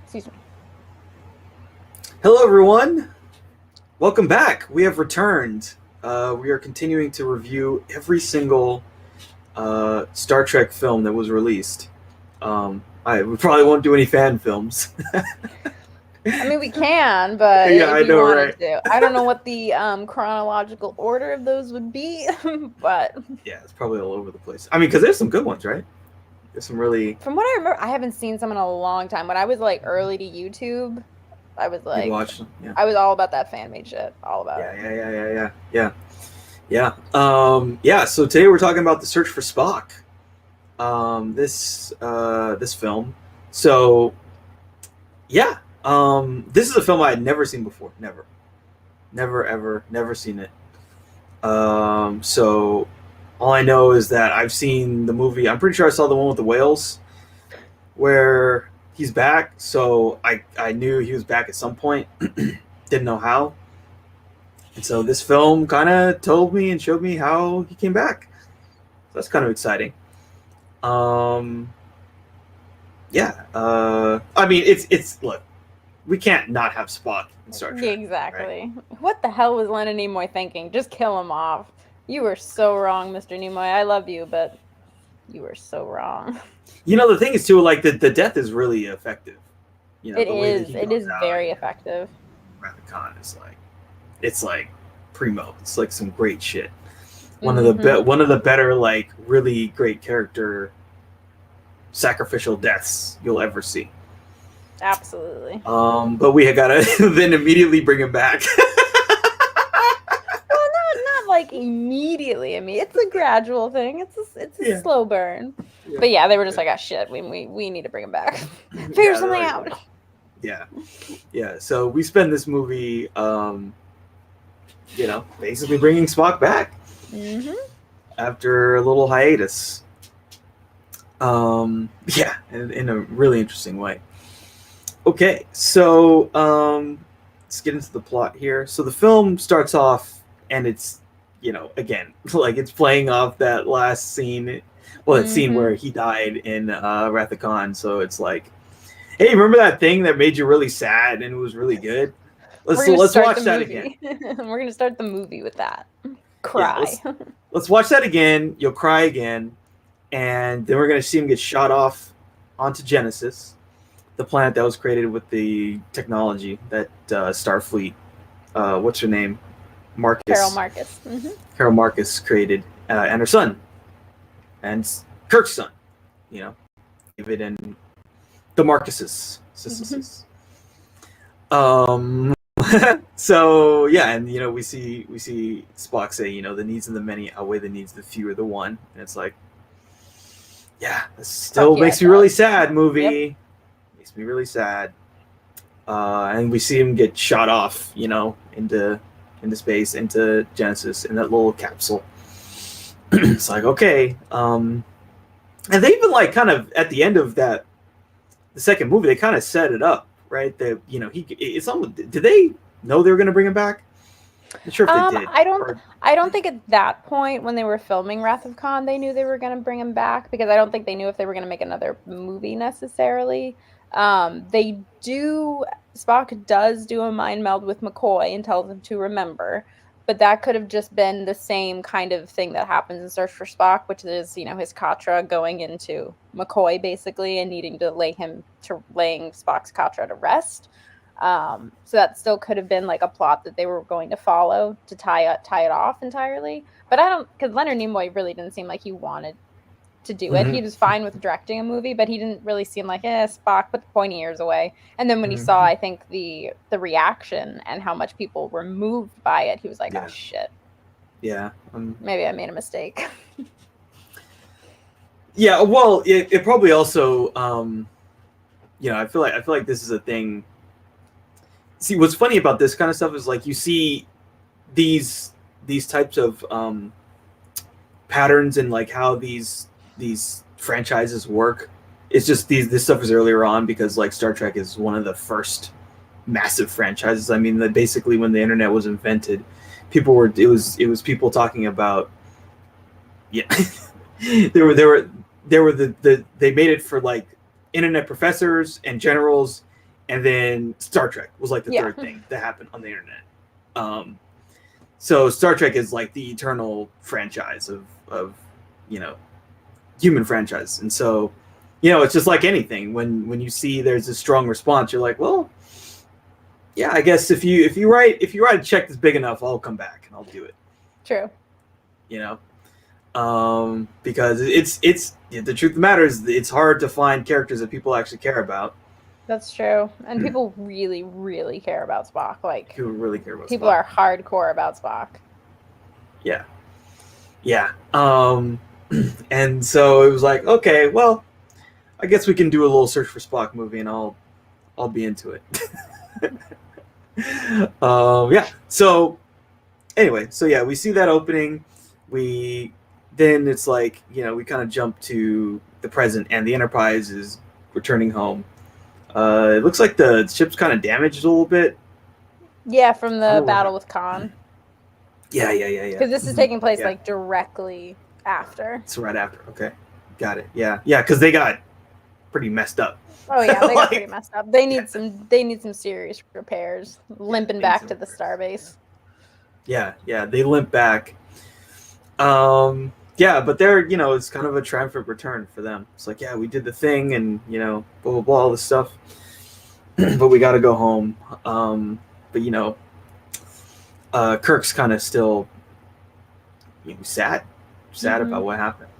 Excuse me. Hello, everyone. Welcome back. We have returned. We are continuing to review every single Star Trek film that was released. We probably won't do any fan films. I mean, we can, but Yeah, I if you know, wanted right? to. I don't know what the chronological order of those would be, but Yeah, it's probably all over the place. I mean, because there's some good ones, right? There's some really. from what I remember, I haven't seen some in a long time. When I was like early to YouTube, I was You'd like, watch them. Yeah. I was all about that fan made shit, all about Yeah, it. yeah. So today we're talking about The Search for Spock. This film. So yeah, this is a film I had never seen before. Never seen it. So all I know is that I've seen the movie. I'm pretty sure I saw the one with the whales, where he's back. So I knew he was back at some point. Didn't know how. And so this film kind of told me and showed me how he came back. So that's kind of exciting. Yeah. I mean, it's look, we can't not have Spock in Star Trek. Exactly. Right? What the hell was Leonard Nimoy thinking? Just kill him off. You were so wrong, Mr. Nimoy. I love you, but you were so wrong. You know, the thing is too, like the death is really effective. You know, It is very effective. Wrath of Khan is like, it's like primo. It's like some great shit. One of the better, like, really great character sacrificial deaths you'll ever see. Absolutely. But we had gotta then immediately bring him back. Well, not like immediately. I mean, it's a gradual thing. It's a slow burn. Yeah. But yeah, they were just like, "Ah, shit, we need to bring him back. Figure something out." Yeah. So we spend this movie, basically bringing Spock back after a little hiatus. In a really interesting way. Okay, so let's get into the plot here. So the film starts off, and it's, again, like it's playing off that last scene, that scene where he died in Wrath of Khan. So it's like, hey, remember that thing that made you really sad and it was really good? Let's watch that again. We're gonna start the movie with that. Cry. Yeah, let's watch that again. You'll cry again, and then we're gonna see him get shot off onto Genesis, the planet that was created with the technology that Starfleet, what's her name? Marcus. Carol Marcus. Carol Marcus created, and her son, and Kirk's son, David and the Marcuses. So yeah, and we see Spock say, the needs of the many outweigh the needs of the few or the one, and it's like, yeah, this still makes me really sad. Movie. Yep. Makes me really sad. And we see him get shot off, into space, into Genesis, in that little capsule. It's like, okay. And they even, like, kind of at the end of the second movie, they kind of set it up, right? That it's almost, did they know they were going to bring him back? I'm not sure if they did. I don't think at that point when they were filming Wrath of Khan they knew they were going to bring him back, because I don't think they knew if they were going to make another movie necessarily. Spock does do a mind meld with McCoy and tells him to remember, but that could have just been the same kind of thing that happens in Search for Spock, which is, his Katra going into McCoy basically and needing to laying Spock's Katra to rest. So that still could have been like a plot that they were going to follow to tie it off entirely. But because Leonard Nimoy really didn't seem like he wanted to do it. He was fine with directing a movie, but he didn't really seem like, Spock, put the pointy ears away. And then when he saw, I think, the reaction and how much people were moved by it, he was like, oh shit. Yeah. Maybe I made a mistake. Yeah, well, it probably also, I feel like this is a thing. See, what's funny about this kind of stuff is, like, you see these types of patterns and, like, how these franchises work. It's just this stuff is earlier on, because, like, Star Trek is one of the first massive franchises. I mean, basically when the internet was invented, it was people talking about, they made it for, like, internet professors and generals, and then Star Trek was like the third thing that happened on the internet. So Star Trek is like the eternal franchise of human franchise, and so it's just like anything. When you see there's a strong response, you're like, well, yeah, I guess if you write a check that's big enough, I'll come back and I'll do it. True. Because it's the truth of the matter is it's hard to find characters that people actually care about. That's true, and people really, really care about Spock. Like people really care about. People Spock. are hardcore about Spock. Yeah. And so it was like, okay, well, I guess we can do a little Search for Spock movie, and I'll be into it. So anyway, we see that opening. Then it's like, we kind of jump to the present, and the Enterprise is returning home. It looks like the ship's kind of damaged a little bit. Yeah, from the battle with Khan. Yeah. Because this is taking place like directly after. It's right after. Okay, got it. Yeah, because they got pretty messed up. Oh yeah, they got pretty messed up. They need some serious repairs. Limping back to the starbase. Yeah, they limp back. But they're, it's kind of a triumphant return for them. It's like, we did the thing, and blah blah blah, all this stuff, but we got to go home. Kirk's kind of still sad about what happened,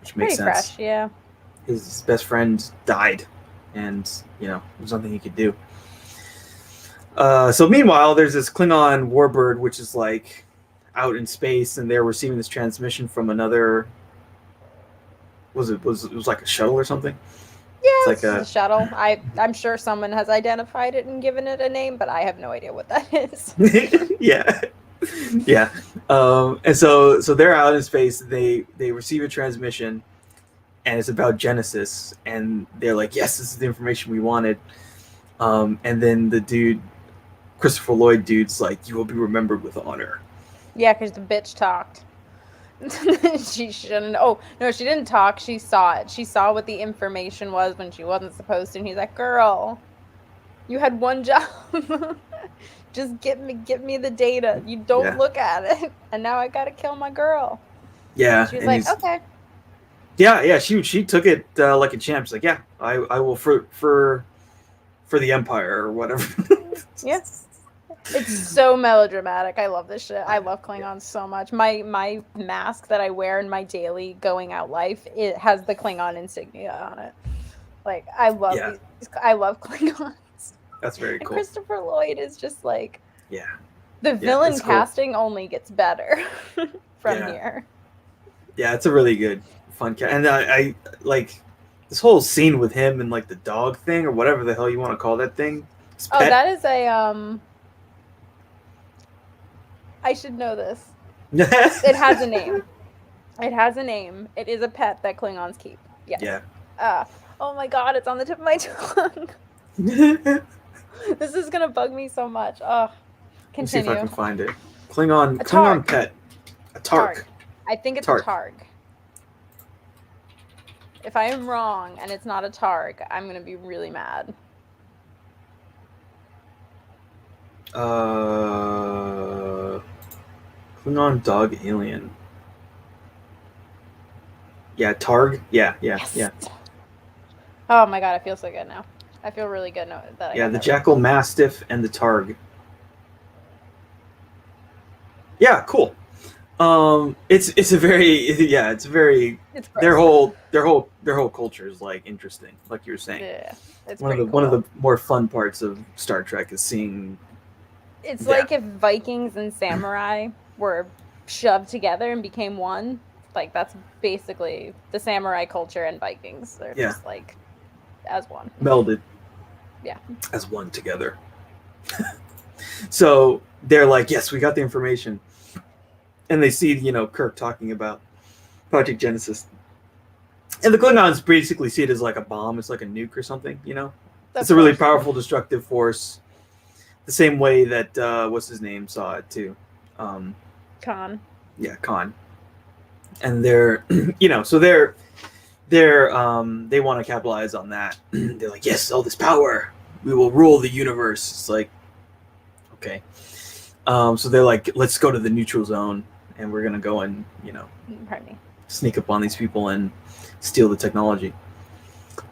which makes pretty sense. Fresh, yeah. His best friend died, and there's nothing he could do. So meanwhile, there's this Klingon warbird, which is like out in space, and they're receiving this transmission from another. It was like a shuttle or something? Yeah, it's like a shuttle. I'm sure someone has identified it and given it a name, but I have no idea what that is. yeah. And so they're out in space. They receive a transmission, and it's about Genesis, and they're like, yes, this is the information we wanted. And then the dude, Christopher Lloyd dude's like, you will be remembered with honor. Yeah, because the bitch talked. She shouldn't. Oh, no, she didn't talk. She saw it. She saw what the information was when she wasn't supposed to. And he's like, girl, you had one job. Just give me the data. You don't look at it. And now I got to kill my girl. Yeah. She's like, okay. Yeah. She took it like a champ. She's like, yeah, I will for the Empire or whatever. Yes. It's so melodramatic. I love this shit. I love Klingons so much. My mask that I wear in my daily going out life, it has the Klingon insignia on it. Like, I love I love Klingons. That's very cool. And Christopher Lloyd is just like, the villain casting only gets better from here. Yeah, it's a really good fun cast. And I like this whole scene with him and like the dog thing or whatever the hell you want to call that thing. That is a I should know this. It has a name. It is a pet that Klingons keep. Yes. Yeah. Oh my god, it's on the tip of my tongue. This is gonna bug me so much. Continue. Let's see if I can find it. Klingon pet. A Targ. I think it's a Targ. If I am wrong and it's not a Targ, I'm gonna be really mad. Klingon dog alien. Yeah, Targ. Yeah. Oh my god, I feel so good now. I feel really good now that the Jackal Mastiff and the Targ. Yeah, cool. It's a very their whole culture is like interesting, like you were saying. Yeah, it's one of the more fun parts of Star Trek is seeing. It's like if Vikings and samurai were shoved together and became one. Like, that's basically the samurai culture and Vikings. They're just like as one. Melded. Yeah. As one together. So they're like, yes, we got the information. And they see, Kirk talking about Project Genesis. And the Klingons basically see it as like a bomb. It's like a nuke or something, It's a really powerful, destructive force. The same way that, what's his name, saw it too. Khan. Yeah, Khan. And they're, so they're they want to capitalize on that. They're like, yes, all this power, we will rule the universe. It's like, okay. So they're like, let's go to the neutral zone, and we're gonna go and sneak up on these people and steal the technology.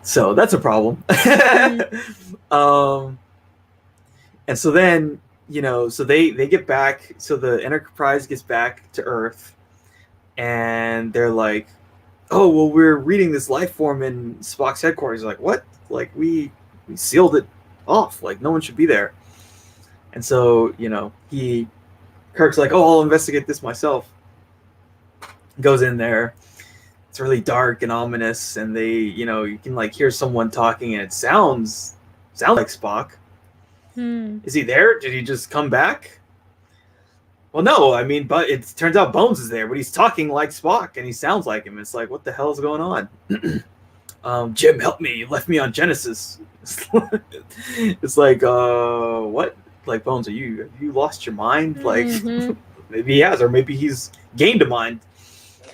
So that's a problem. And so then, so they get back. So the Enterprise gets back to Earth, and they're like, oh, well, we're reading this life form in Spock's headquarters. Like, what? Like, we sealed it off. Like, no one should be there. And so, Kirk's like, oh, I'll investigate this myself. Goes in there. It's really dark and ominous, and they, you can like hear someone talking, and it sounds like Spock. Is he there? Did he just come back? Well, no, I mean, but it turns out Bones is there, but he's talking like Spock, and he sounds like him. It's like, what the hell is going on? Jim, help me. You left me on Genesis. It's like, what? Like, Bones, have you lost your mind? Like, maybe he has, or maybe he's gained a mind.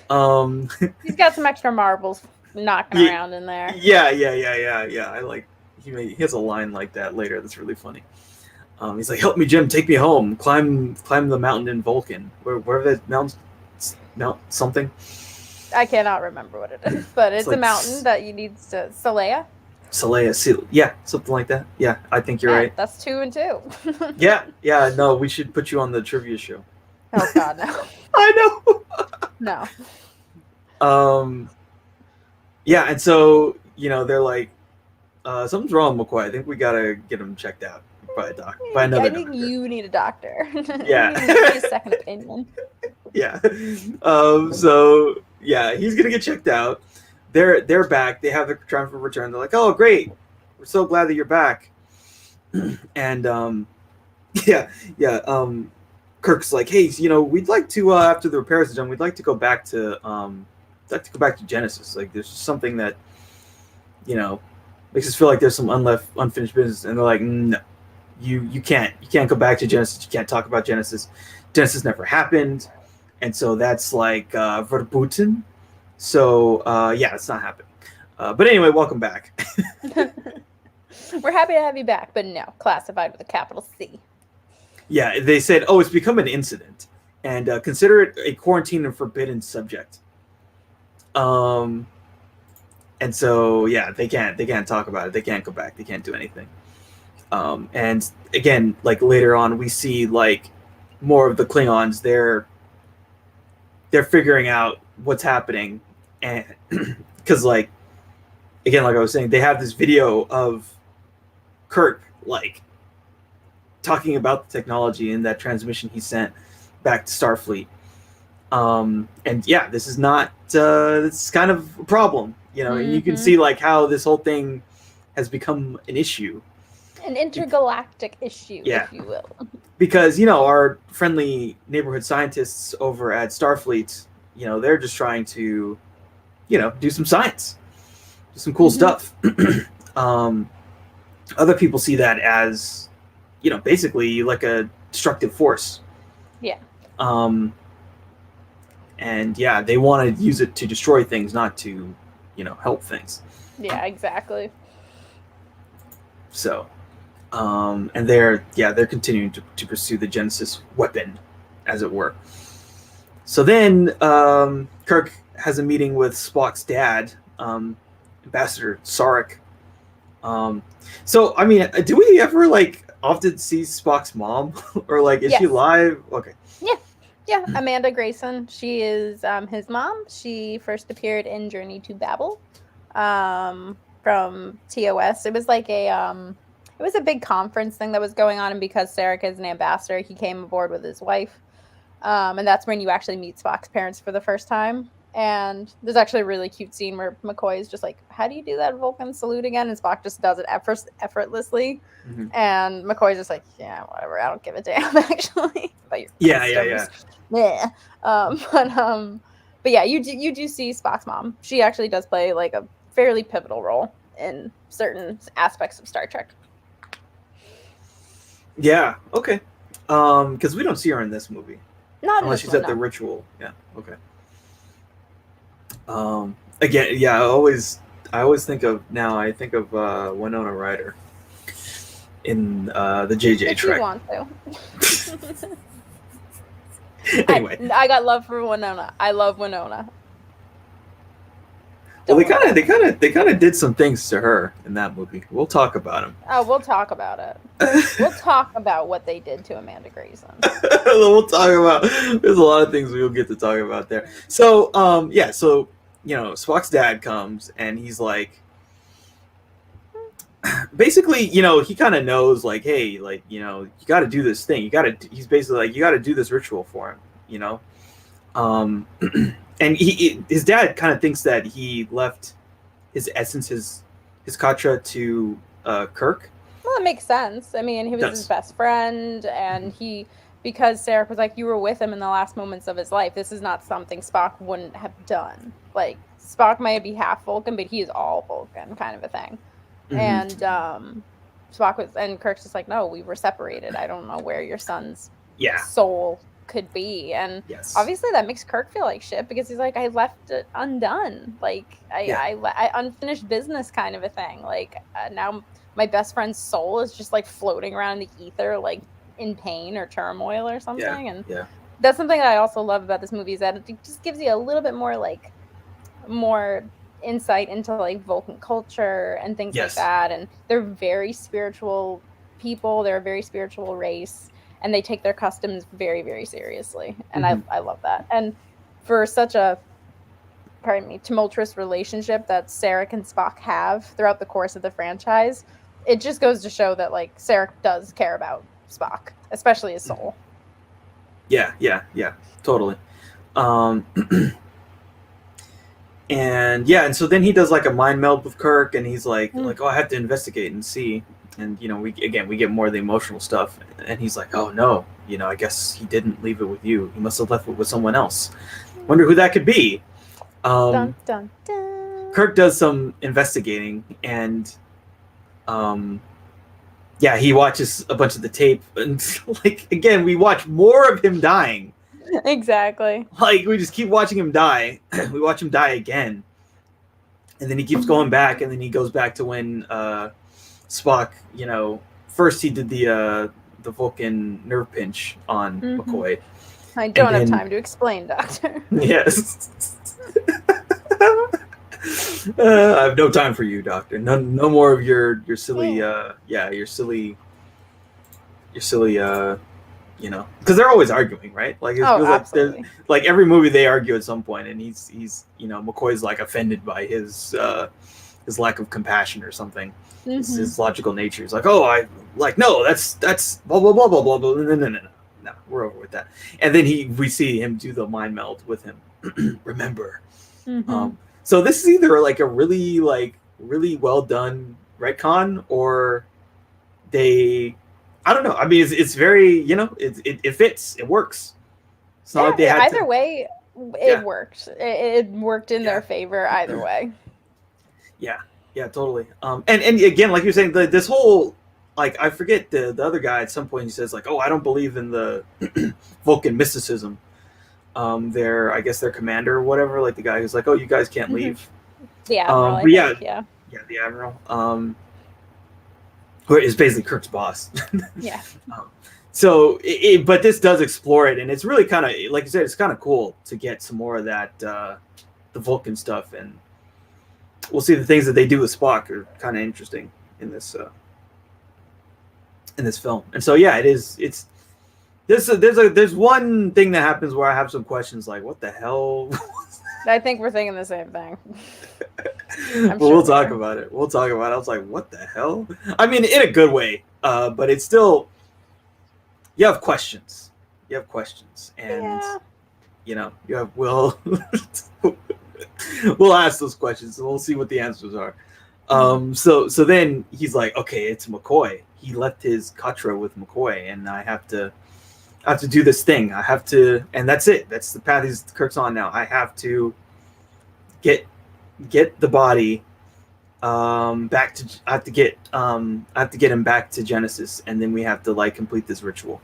He's got some extra marbles knocking around in there. Yeah. I like, he has a line like that later that's really funny. He's like, help me, Jim, take me home. Climb the mountain in Vulcan. Wherever that mountain, Mount something. I cannot remember what it is, but it's like a mountain that you need to Salea, yeah, something like that. Yeah, I think you're right. That's 2 and 2. yeah. No, we should put you on the trivia show. Oh God, no. I know. No. Yeah, and so they're like, something's wrong with McCoy. I think we gotta get him checked out by another I think doctor. you need a doctor. Yeah. You need a second opinion. Yeah. So yeah, he's gonna get checked out. They're back. They have the triumphant return. They're like, oh great, we're so glad that you're back. And Kirk's like, hey, we'd like to after the repairs are done, we'd like to go back to Genesis. Like, there's something that makes us feel like there's some unfinished business. And they're like, no, you can't go back to Genesis. You can't talk about Genesis. Genesis never happened, and so that's like verboten. So it's not happening. But anyway, welcome back. We're happy to have you back, but no, classified with a capital C. Yeah, they said, oh, it's become an incident, and consider it a quarantine and forbidden subject. And so they can't talk about it. They can't go back. They can't do anything. And again, like later on, we see like more of the Klingons. They're figuring out what's happening, and because like again, like I was saying, they have this video of Kirk like talking about the technology in that transmission he sent back to Starfleet. And yeah, this is not this is kind of a problem, and you can see like how this whole thing has become an issue, an intergalactic issue, if you will, because our friendly neighborhood scientists over at Starfleet, they're just trying to do some science, do some cool stuff. Other people see that as basically like a destructive force. And yeah, they want to use it to destroy things, not to, help things. Yeah, exactly. So, and they're continuing to pursue the Genesis weapon, as it were. So then, Kirk has a meeting with Spock's dad, Ambassador Sarek. So, I mean, do we ever often see Spock's mom, or is she alive? Okay. Yeah, Amanda Grayson. She is his mom. She first appeared in Journey to Babel from TOS. It was like it was a big conference thing that was going on, and because Sarek is an ambassador, he came aboard with his wife. And that's when you actually meet Spock's parents for the first time. And there's actually a really cute scene where McCoy is just like, how do you do that Vulcan salute again? And Spock just does it effortlessly. Mm-hmm. And McCoy's just like, yeah, whatever. I don't give a damn, actually. But yeah. But yeah, you do see Spock's mom. She actually does play like a fairly pivotal role in certain aspects of Star Trek. Yeah, okay. Because we don't see her in this movie. Not unless she's at the ritual. Yeah, okay. again, yeah, I always think of Winona Ryder in the JJ if Trek. you want to. Anyway, I got love for Winona. I love Winona. Well, they kind of did some things to her in that movie. We'll talk about them. Oh, we'll talk about it. We'll talk about what they did to Amanda Grayson. We'll talk about. There's a lot of things we'll get to talk about there. So, yeah. So, Spock's dad comes and he's like, basically, he kind of knows, like, hey, like, you got to do this thing. He's basically like, you got to do this ritual for him. And his dad kind of thinks that he left his essence, his katra to Kirk. Well, it makes sense. I mean, he was his best friend, and because Sarek was like, you were with him in the last moments of his life. This is not something Spock wouldn't have done. Like, Spock might be half Vulcan, but he is all Vulcan, kind of a thing. Mm-hmm. And Spock was, and Kirk's just like, no, we were separated. I don't know where your son's soul could be. And obviously that makes Kirk feel like shit, because he's like, I left it undone. Like, I unfinished business, kind of a thing. Like, now my best friend's soul is just like floating around in the ether, like in pain or turmoil or something. And that's something that I also love about this movie, is that it just gives you a little bit more insight into like Vulcan culture and things like that. And they're very spiritual people. They're a very spiritual race, and they take their customs very, very seriously. And I love that. And for such a, tumultuous relationship that Sarek and Spock have throughout the course of the franchise, it just goes to show that like Sarek does care about Spock, especially his soul. Yeah, totally. And so then he does like a mind meld with Kirk, and he's like, oh, I have to investigate and see. And we get more of the emotional stuff, and he's like, oh no, I guess he didn't leave it with you. He must have left it with someone else. Wonder who that could be. Dun, dun, dun. Kirk does some investigating, and he watches a bunch of the tape, and like, again, we watch more of him dying. Exactly. Like, we just keep watching him die. We watch him die again, and then he keeps going back, and then he goes back to when Spock, first he did the Vulcan nerve pinch on McCoy. I don't have time to explain, Doctor. Yes. I have no time for you, Doctor. No more of your silly, your silly, because they're always arguing, right? Like, it feels like every movie they argue at some point, and he's McCoy's like offended by his lack of compassion or something. His logical nature. He's like, oh, no, that's blah blah blah blah blah blah. No, we're over with that. And then we see him do the mind meld with him. Remember. So this is either like a really well done retcon, or I don't know. I mean, it's very, it fits. It works. It's not like they had either way. It worked. It worked in their favor either way. Yeah, totally. And again, like you're saying, this whole, like, I forget the other guy at some point, he says like, oh, I don't believe in the Vulcan mysticism. I guess their commander or whatever, like the guy who's like, oh, you guys can't leave. The admiral. The admiral. Who is basically Kirk's boss. Yeah. So, but this does explore it, and it's really kind of, like you said, it's kind of cool to get some more of that, the Vulcan stuff, and we'll see the things that they do with Spock are kind of interesting in this film. And so, yeah, there's one thing that happens where I have some questions, like, what the hell? I think we're thinking the same thing. We'll talk about it. I was like, what the hell? I mean, in a good way, but it's still, you have questions. And we'll ask those questions, and we'll see what the answers are. So then he's like, okay, it's McCoy. He left his katra with McCoy, and I have to do this thing. I have to, and that's it. That's the path Kirk's on now. I have to get the body back to. I have to get him back to Genesis, and then we have to like complete this ritual.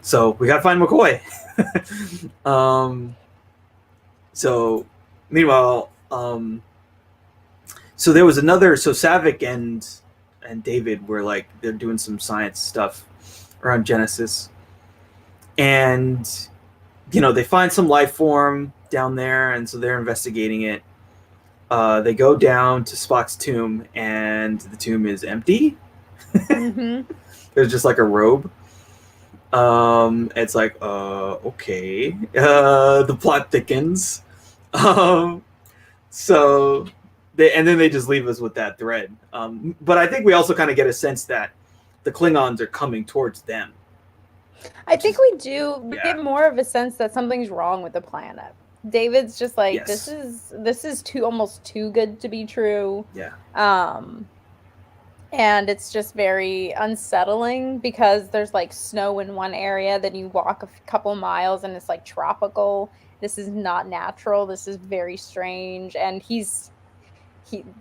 So we gotta find McCoy. So Meanwhile, so there was another. So Savick and David were like they're doing some science stuff around Genesis, and they find some life form down there, and so they're investigating it. They go down to Spock's tomb, and the tomb is empty. Mm-hmm. There's just like a robe. It's like, okay. The plot thickens. So and then they just leave us with that thread. But I think we also kind of get a sense that the Klingons are coming towards them. I think we do get more of a sense that something's wrong with the planet. David's just like, Yes. this is almost too good to be true. Yeah. And it's just very unsettling because there's like snow in one area, then you walk a couple miles and it's like tropical. This is not natural. This is very strange. And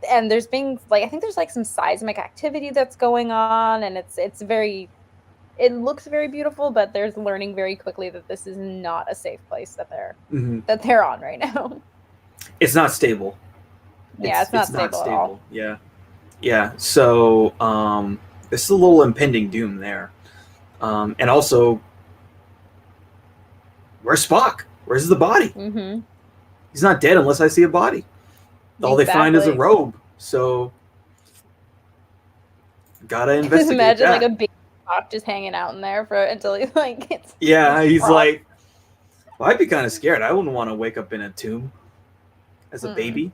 and there's being like, I think there's like some seismic activity that's going on, and it looks very beautiful, but there's learning very quickly that this is not a safe place that they're on right now. It's not stable. Yeah, it's not stable at all. Yeah. So there's a little impending doom there. And also, where's Spock? Where's the body? Mm-hmm. He's not dead unless I see a body. All they find is a robe. So gotta investigate. Imagine like a big Spock just hanging out in there until he like gets. Yeah, he's like, well, I'd be kind of scared. I wouldn't want to wake up in a tomb as a baby.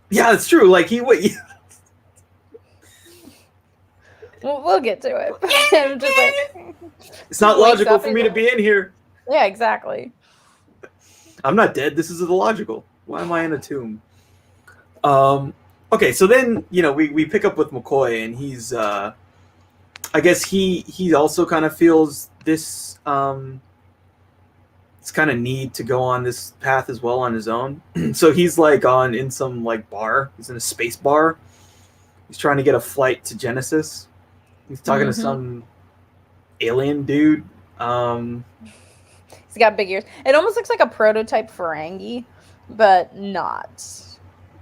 Yeah, it's true. Like We'll get to it. I'm just like, it's not logical for me to be in here. Yeah, exactly. I'm not dead. This is illogical. Why am I in a tomb? Okay, so then we pick up with McCoy, and he's I guess he also kind of feels this this kind of need to go on this path as well on his own. So he's like in some like bar. He's in a space bar. He's trying to get a flight to Genesis. He's talking to some alien dude. He's got big ears. It almost looks like a prototype Ferengi, but not.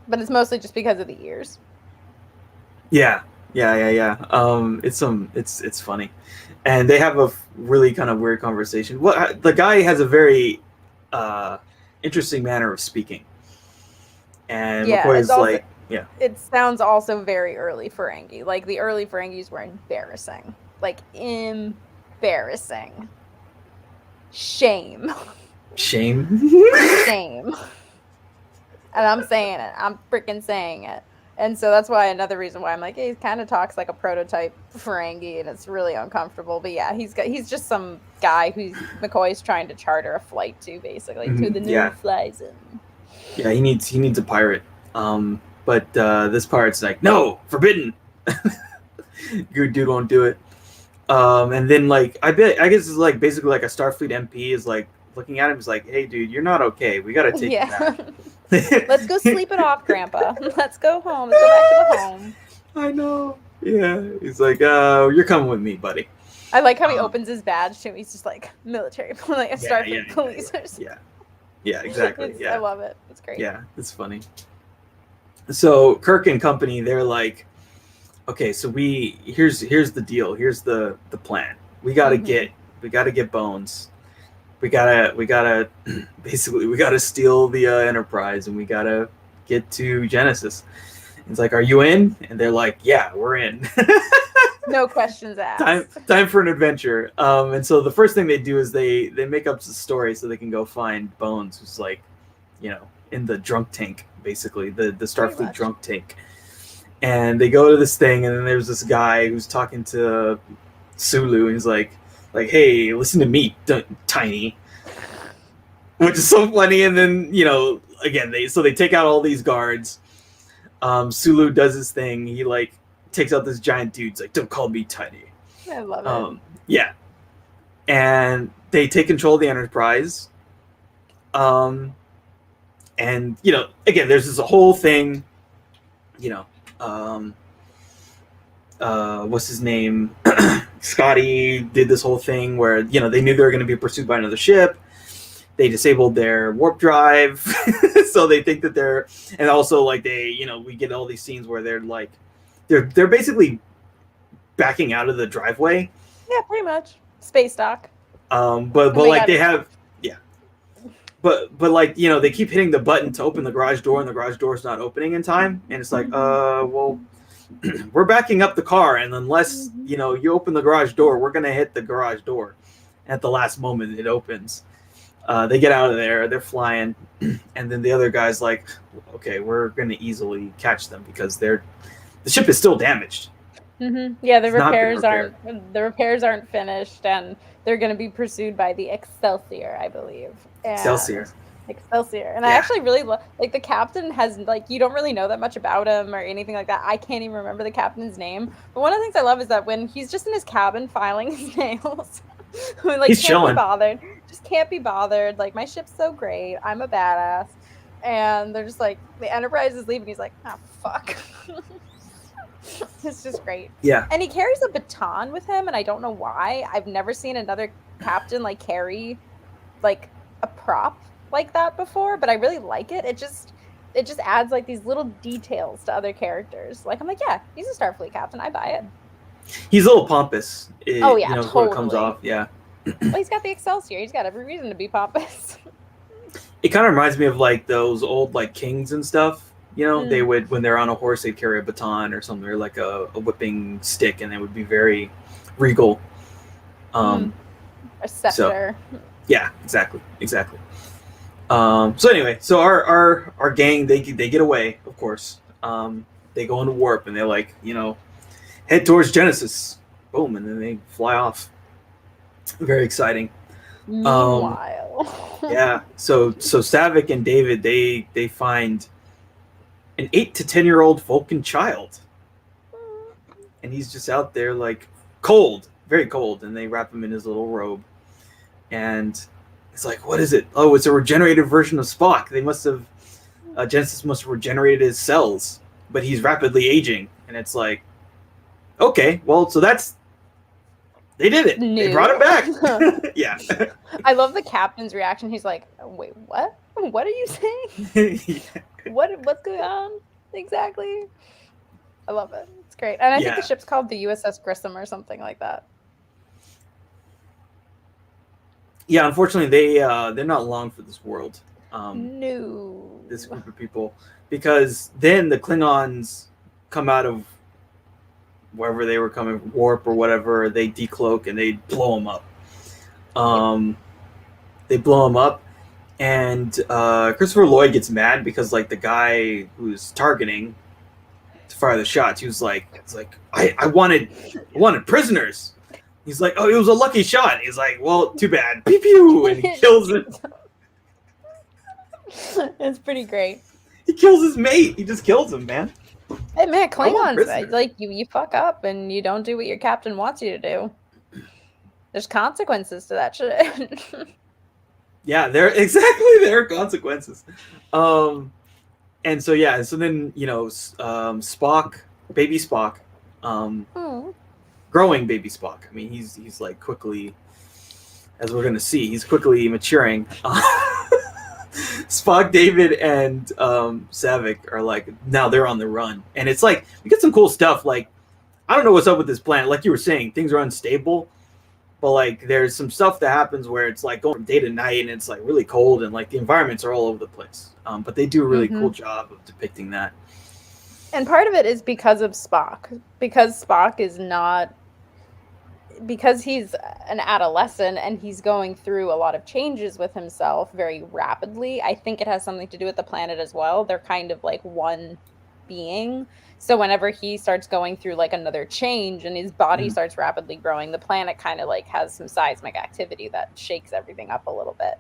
But it's mostly just because of the ears. Yeah. It's funny, and they have a really kind of weird conversation. Well, the guy has a very interesting manner of speaking, and McCoy's also, like, yeah. It sounds also very early Ferengi. Like the early Ferengis were embarrassing. Like embarrassing. Shame. And I'm saying it. I'm freaking saying it. And so that's why another reason why I'm like, hey, he kind of talks like a prototype Ferengi, and it's really uncomfortable. But yeah, he's just some guy who McCoy's trying to charter a flight to, basically, to the new fly zone. Yeah, he needs a pirate. But this pirate's like, no, forbidden. Good dude won't do it. And then like I guess it's like basically like a Starfleet MP is like looking at him, is like, hey dude, you're not okay. We gotta take you back. Let's go sleep it off, Grandpa. Let's go home. Let's go back to the home. I know. Yeah. He's like, you're coming with me, buddy. I like how he opens his badge too. He's just like military, like a Starfleet police. Yeah, exactly. Yeah. I love it. It's great. Yeah, it's funny. So Kirk and company, they're like, okay, so here's the deal. Here's the plan. We gotta get Bones. We gotta basically we gotta steal the Enterprise, and we gotta get to Genesis. It's like, are you in? And they're like, yeah, we're in. No questions asked. Time for an adventure. And so the first thing they do is they make up the story so they can go find Bones, who's like, in the drunk tank, basically the Starfleet drunk tank. And they go to this thing, and then there's this guy who's talking to Sulu, and he's like, hey, listen to me, Tiny, which is so funny. And then again they take out all these guards. Sulu does his thing. He like takes out this giant dude. He's like, don't call me Tiny. I love it. Yeah, and they take control of the Enterprise. And again, there's this whole thing. What's his name? Scotty did this whole thing where they knew they were going to be pursued by another ship. they disabled their warp drive, so they think that they're, and also like we get all these scenes where they're like, they're basically backing out of the driveway. Yeah, pretty much space dock. But like they have, yeah. But like they keep hitting the button to open the garage door, and the garage door is not opening in time, and it's like, well, we're backing up the car, and unless you open the garage door, we're gonna hit the garage door. At the last moment, it opens. They get out of there, they're flying, and then the other guy's like, okay, we're gonna easily catch them because the ship is still damaged. Yeah, the repairs aren't finished, and they're going to be pursued by the Excelsior, I believe. Excelsior. And I actually really like the captain has you don't really know that much about him or anything like that. I can't even remember the captain's name. But one of the things I love is that when he's just in his cabin filing his nails, he's chilling. Just can't be bothered. Like, my ship's so great. I'm a badass. And they're just like, the Enterprise is leaving. He's like, oh, fuck. It's just great. Yeah. And he carries a baton with him, and I don't know why. I've never seen another captain carry a prop like that before, but I really like it. It just adds these little details to other characters. I'm like, yeah, he's a Starfleet captain. I buy it. He's a little pompous. Totally. When it comes off, yeah. Well, he's got the Excelsior. He's got every reason to be pompous. It kind of reminds me of those old kings and stuff. They would, when they're on a horse, they'd carry a baton or something, or a whipping stick, and they would be very regal. A scepter. So, yeah, exactly. So anyway, so our gang, they get away, of course. They go into warp, and they head towards Genesis. Boom, and then they fly off. Very exciting. Meanwhile. Yeah. So Saavik and David, they find an 8 to 10-year-old Vulcan child, and he's just out there cold, very cold, and they wrap him in his little robe, and it's like, what is it? Oh, it's a regenerated version of Spock. They must have Genesis must have regenerated his cells, but he's rapidly aging, and it's like, okay, well, so they did it. They brought him back. Yeah. I love the captain's reaction. He's like, wait, what? What are you saying? Yeah. What's going on exactly? I love it. It's great. And I think the ship's called the USS Grissom or something like that. Yeah, unfortunately they're not long for this world. No. This group of people, because then the Klingons come out of wherever they were coming, warp or whatever, they decloak and they blow them up. They blow them up. And Christopher Lloyd gets mad because the guy who's targeting to fire the shots, he was I wanted prisoners. He's like, oh, it was a lucky shot. He's like, well, too bad. Pew pew, and he kills him. It's pretty great. He kills his mate. He just kills him, man. Hey man, Klingons, you fuck up and you don't do what your captain wants you to do. There's consequences to that shit. Yeah, there are consequences. And so then Spock, baby Spock, growing baby Spock. I mean, he's quickly, as we're gonna see, he's quickly maturing. Spock, David, and Saavik are now they're on the run, and it's we get some cool stuff. I don't know what's up with this planet. Like you were saying, things are unstable. But there's some stuff that happens where it's going from day to night, and it's really cold, and the environments are all over the place. But they do a really cool job of depicting that. And part of it is because of Spock, because Spock is not, because he's an adolescent and he's going through a lot of changes with himself very rapidly. I think it has something to do with the planet as well. They're kind of one being. So whenever he starts going through another change and his body starts rapidly growing, the planet kind of has some seismic activity that shakes everything up a little bit.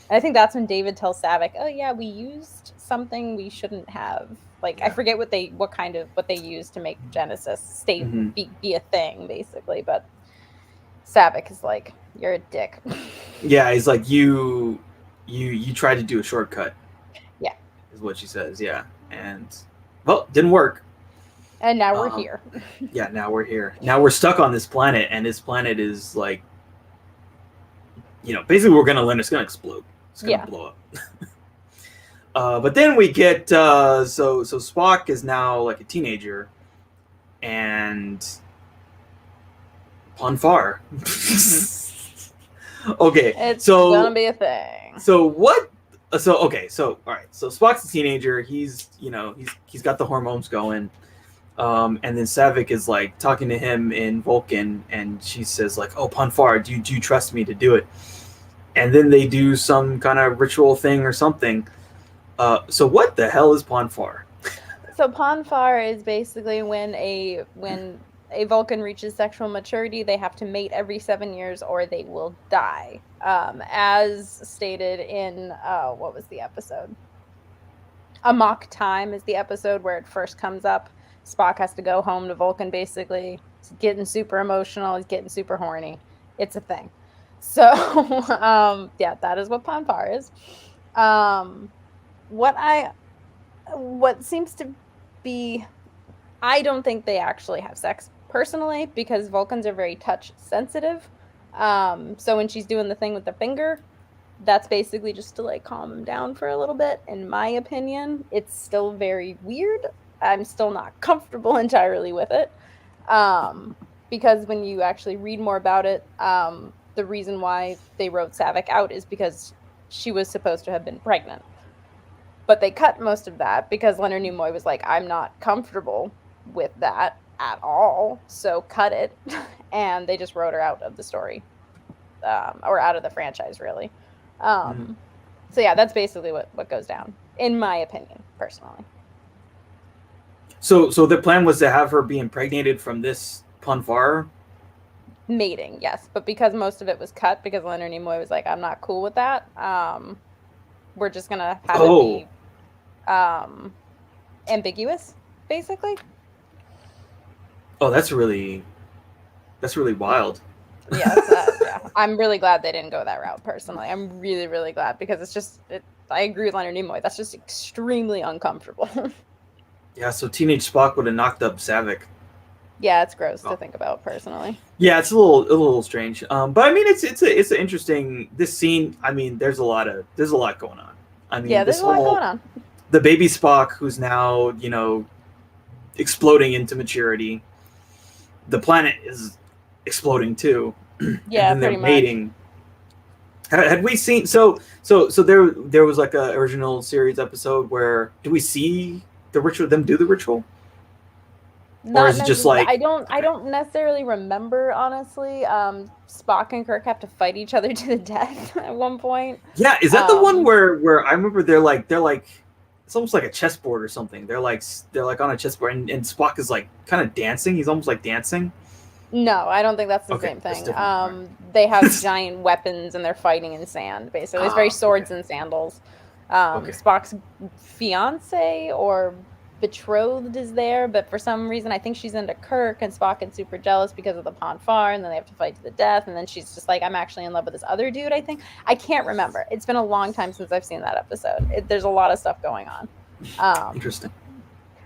And I think that's when David tells Saavik, oh yeah, we used something we shouldn't have. I forget what they used to make Genesis be a thing, basically. But Saavik is you're a dick. Yeah, he's you tried to do a shortcut. Yeah. Is what she says, yeah. And well, didn't work. And now we're here. Yeah, now we're here. Now we're stuck on this planet, and this planet is basically we're gonna learn it's gonna explode. It's gonna blow up. But then we get so Spock is now like a teenager, and Ponfar. Okay, it's gonna be a thing. So what? So all right. So Spock's a teenager. He's got the hormones going. And then Saavik is like talking to him in Vulcan, and she says like, "Oh, Ponfar, do you trust me to do it?" And then they do some kind of ritual thing or something. So what the hell is Ponfar? So Ponfar is basically when a Vulcan reaches sexual maturity, they have to mate every 7 years or they will die. As stated in what was the episode? Amok Time is the episode where it first comes up. Spock has to go home to Vulcan, basically. He's getting super emotional. He's getting super horny. It's a thing. So, yeah, that is what Ponfar is. What seems to be... I don't think they actually have sex, personally, because Vulcans are very touch-sensitive. So when she's doing the thing with the finger, that's basically just to, like, calm him down for a little bit, in my opinion. It's still very weird. I'm still not comfortable entirely with it, because when you actually read more about it, the reason why they wrote Saavik out is because she was supposed to have been pregnant. But they cut most of that because Leonard Nimoy was like, I'm not comfortable with that at all, so cut it. And they just wrote her out of the story, or out of the franchise, really. So yeah, that's basically what goes down, in my opinion, personally. So the plan was to have her be impregnated from this Ponfar? Mating, yes. But because most of it was cut, because Leonard Nimoy was like, I'm not cool with that, we're just going to have it be ambiguous, basically. Oh, that's really wild. Yes, yeah. I'm really glad they didn't go that route, personally. I'm really, really glad, because it's just, I agree with Leonard Nimoy. That's just extremely uncomfortable. Yeah, so teenage Spock would have knocked up Saavik. Yeah, it's gross to think about, personally. Yeah, it's a little strange. But I mean, it's an interesting, this scene. I mean, there's a lot going on. I mean, yeah, there's a lot going on. The baby Spock, who's now exploding into maturity. The planet is exploding too. Yeah, and they're pretty mating. Had we seen so there was like a original series episode where do we see the ritual, them do the ritual? Or is it just like... I don't necessarily remember, honestly. Spock and Kirk have to fight each other to the death at one point. Yeah, is that the one where I remember they're like it's almost like a chessboard or something. They're like on a chessboard and Spock is like kind of dancing. He's almost like dancing. No, I don't think that's the same thing. They have giant weapons and they're fighting in sand, basically. It's very swords and sandals. Spock's fiance or betrothed is there, but for some reason I think she's into Kirk, and Spock is super jealous because of the Ponfar, and then they have to fight to the death, and then she's just like, I'm actually in love with this other dude, I think. I can't remember. It's been a long time since I've seen that episode. There's a lot of stuff going on. Interesting.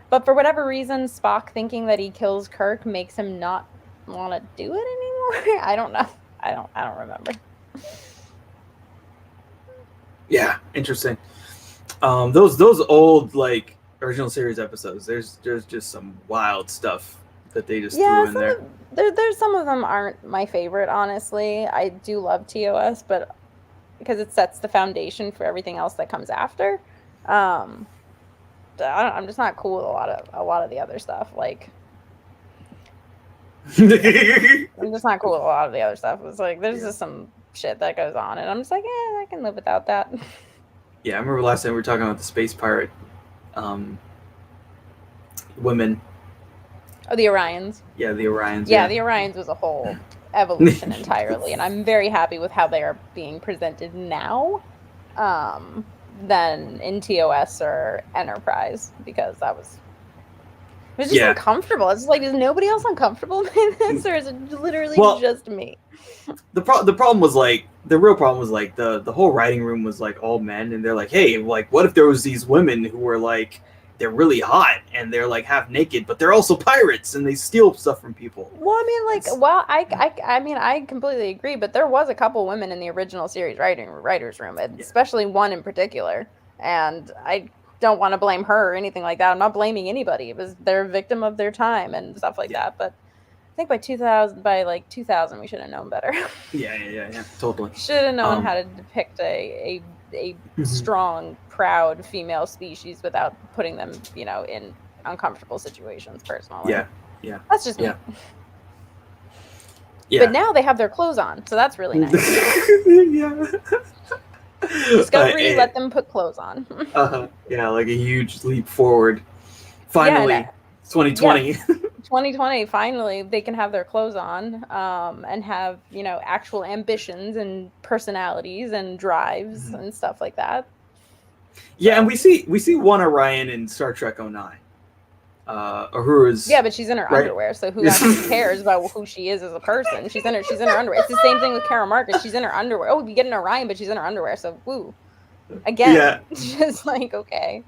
But for whatever reason, Spock thinking that he kills Kirk makes him not want to do it anymore. I don't know. I don't remember. Yeah, interesting. Those old like original series episodes, there's just some wild stuff that they just threw in there. There's some of them aren't my favorite, honestly. I do love TOS, but because it sets the foundation for everything else that comes after. I'm just not cool with a lot of the other stuff. Like, I'm just not cool with a lot of the other stuff. It's like there's just some shit that goes on, and I'm just like, I can live without that. Yeah, I remember last time we were talking about the space pirate women. Oh, the Orions. Yeah, the Orions. Yeah, the Orions was a whole evolution entirely, and I'm very happy with how they are being presented now, than in TOS or Enterprise, because it was just uncomfortable. It's just like, is nobody else uncomfortable by this, or is it literally just me? The problem was like, the real problem was like the whole writing room was like all men, and they're like, hey, like what if there was these women who were like they're really hot and they're like half naked, but they're also pirates and they steal stuff from people. Well, I mean, I completely agree, but there was a couple women in the original series writer's room, especially one in particular, and I don't want to blame her or anything like that. I'm not blaming anybody. They're a victim of their time and stuff like that, but I think by 2000, we should have known better. Yeah, totally. Should have known how to depict a strong, proud female species without putting them, in uncomfortable situations. Personally, yeah, that's just me. Yeah. But now they have their clothes on, so that's really nice. Yeah. Discovery let them put clothes on. Yeah, like a huge leap forward. Finally, 2020. Yeah. 2020, finally, they can have their clothes on, and have, actual ambitions and personalities and drives and stuff like that. Yeah, and we see one Orion in Star Trek 09. Uhura's. Yeah, but she's in her underwear, so who actually cares about who she is as a person? She's in her underwear. It's the same thing with Kara Marcus. She's in her underwear. Oh, we get an Orion, but she's in her underwear, so woo. Again, just like, okay.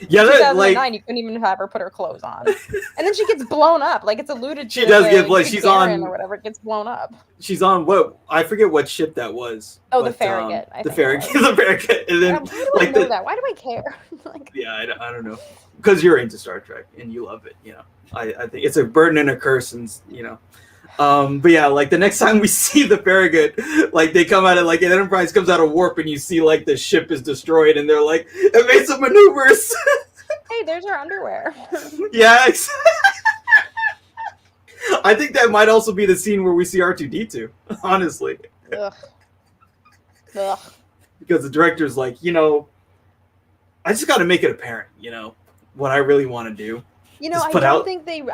Yeah, 2009, you couldn't even have her put her clothes on, and then she gets blown up. Like, it's alluded to. She does get blown. She's on or whatever. It gets blown up. She's on what? I forget what ship that was. Oh, the Farragut. The Farragut. And then, why do I know that? Why do I care? I don't know. Because you're into Star Trek and you love it. I think it's a burden and a curse, and but yeah, like the next time we see the Farragut, like they come out of like an Enterprise comes out of warp, and you see like the ship is destroyed, and they're like, it made some maneuvers. Hey, there's our underwear. Yeah. I think that might also be the scene where we see R2-D2. Honestly. Ugh. Because the director's like, I just got to make it apparent, what I really want to do. I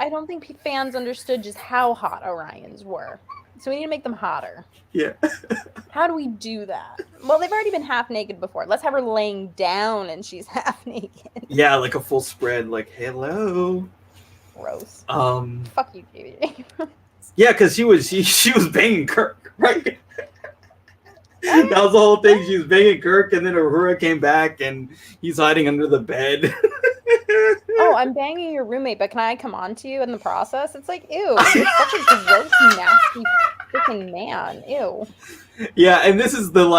don't think fans understood just how hot Orions were. So we need to make them hotter. Yeah. How do we do that? Well, they've already been half naked before. Let's have her laying down and she's half naked. Yeah, like a full spread, like, hello. Gross. Fuck you, Katie. Yeah, because she was banging Kirk, right? That was the whole thing. She was banging Kirk, and then Uhura came back, and he's hiding under the bed. Oh, I'm banging your roommate, but can I come on to you in the process? It's like, ew, you're such a gross, nasty freaking man. Ew. Yeah, and this is the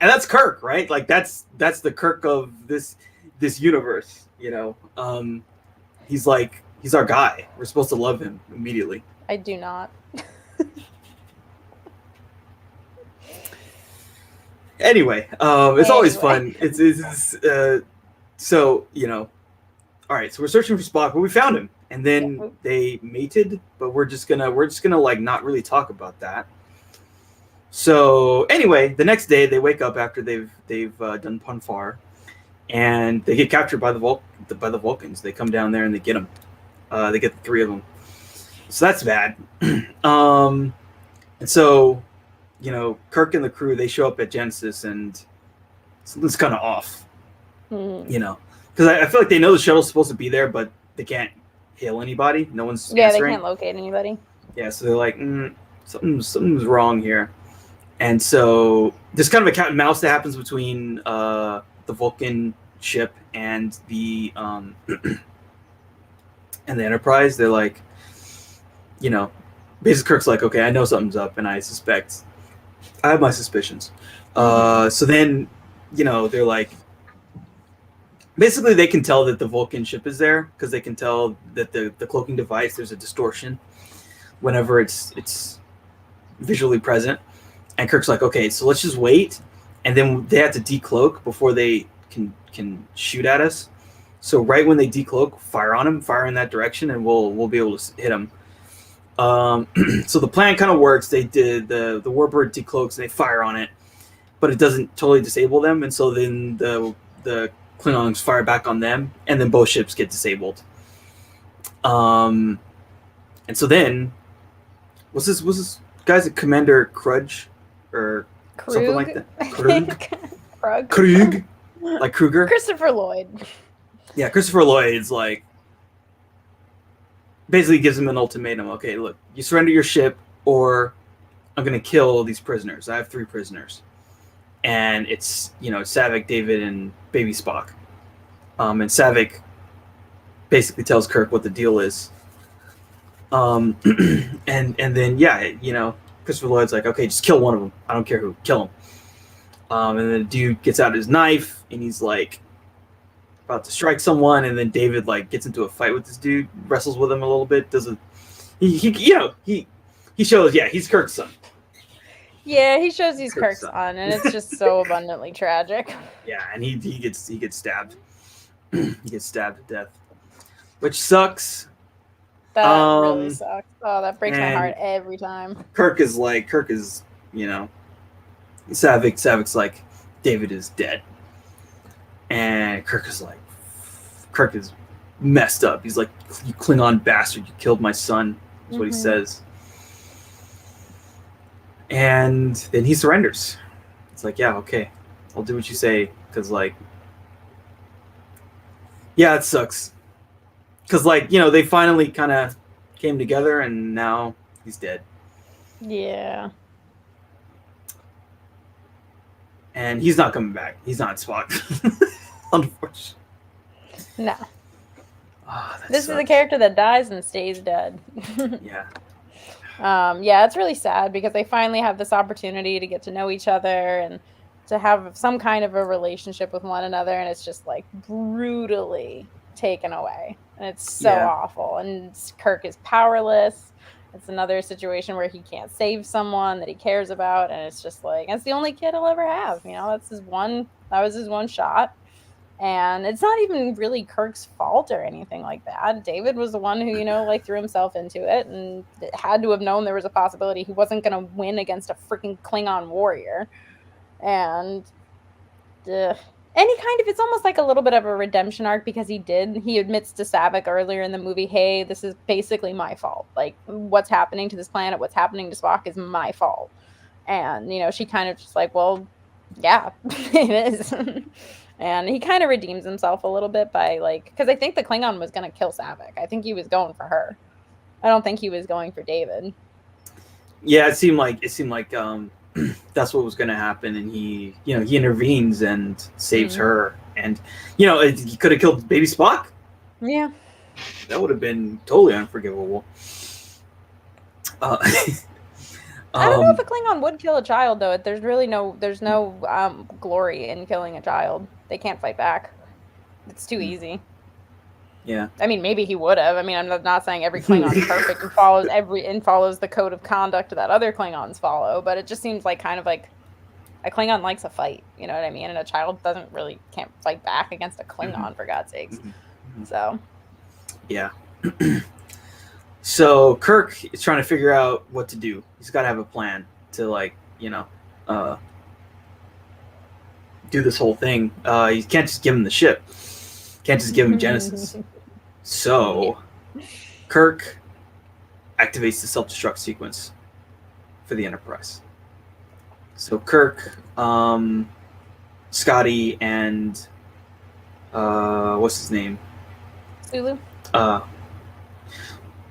and that's Kirk, right? Like that's the Kirk of this universe, He's our guy. We're supposed to love him immediately. I do not. Anyway, it's always fun. So, all right, so we're searching for Spock, but we found him, and then they mated, but we're just gonna not really talk about that. So anyway, the next day they wake up after they've done Punfar, and they get captured by the Vulcans. They come down there and they get them. They get the three of them. So that's bad. And so, Kirk and the crew, they show up at Genesis, and something's kind of off. Because I feel like they know the shuttle's supposed to be there, but they can't hail anybody. No one's answering. They can't locate anybody. Yeah, so they're like, something's wrong here. And so there's kind of a cat and mouse that happens between the Vulcan ship and the Enterprise. They're like, basically Kirk's like, okay, I know something's up, and I have my suspicions. So then, they're like, basically they can tell that the Vulcan ship is there because they can tell that the cloaking device, there's a distortion whenever it's visually present. And Kirk's like, okay, so let's just wait, and then they have to decloak before they can shoot at us. So right when they decloak, fire on him, fire in that direction, and we'll be able to hit him. So the plan kind of works. They did the Warbird decloaks and they fire on it, but it doesn't totally disable them. And so then the Klingons fire back on them, and then both ships get disabled. And so then, was this guy's Commander Krug or Krug? Something like that? Krug. Like Kruger. Christopher Lloyd. Yeah, Christopher Lloyd's basically gives him an ultimatum. Okay, look, you surrender your ship, or I'm gonna kill these prisoners. I have 3 prisoners, and it's Saavik, David, and Baby Spock. And Saavik basically tells Kirk what the deal is. And then Christopher Lloyd's like, okay, just kill one of them. I don't care who, kill him. And then the dude gets out his knife and he's like about to strike someone, and then David like gets into a fight with this dude, wrestles with him a little bit. He shows he's Kirk's son. Yeah, he shows he's Kirk's son, and it's just so abundantly tragic. Yeah, and he gets stabbed. He gets stabbed to death, which sucks. That really sucks. Oh, that breaks my heart every time. Kirk is Saavik's like, David is dead. And Kirk is messed up. He's like, you Klingon bastard, you killed my son, is what he says. And then he surrenders. It's like, yeah, okay, I'll do what you say. Because, like, yeah, it sucks. Because, like, they finally kind of came together, and now he's dead. Yeah. And he's not coming back. He's not Spock. Unfortunately. No. Oh, this is a character that dies and stays dead. Yeah. Yeah, it's really sad because they finally have this opportunity to get to know each other and to have some kind of a relationship with one another, and it's just like brutally taken away. And it's so awful. And Kirk is powerless. It's another situation where he can't save someone that he cares about, and it's just like, it's the only kid he'll ever have. That was his one shot. And it's not even really Kirk's fault or anything like that. David was the one who, threw himself into it and had to have known there was a possibility he wasn't going to win against a freaking Klingon warrior. And it's almost like a little bit of a redemption arc because he admits to Saavik earlier in the movie, hey, this is basically my fault. Like, what's happening to this planet, what's happening to Spock is my fault. And, she kind of just like, well, yeah, it is. And he kind of redeems himself a little bit by, like, because I think the Klingon was going to kill Saavik. I think he was going for her. I don't think he was going for David. Yeah, it seemed like that's what was going to happen, and he intervenes and saves her, and he could have killed baby Spock. Yeah, that would have been totally unforgivable. I don't know if a Klingon would kill a child, though. There's no glory in killing a child. They can't fight back. It's too easy. Yeah. I mean, maybe he would have. I mean, I'm not saying every Klingon is perfect and follows the code of conduct that other Klingons follow, but it just seems like kind of like a Klingon likes a fight. You know what I mean? And a child can't fight back against a Klingon, for God's sakes. So. Yeah. So Kirk is trying to figure out what to do. He's got to have a plan to do this whole thing. You can't just give him the ship. Can't just give him Genesis. So Kirk activates the self-destruct sequence for the Enterprise. So Kirk, Scotty, and what's his name? Sulu.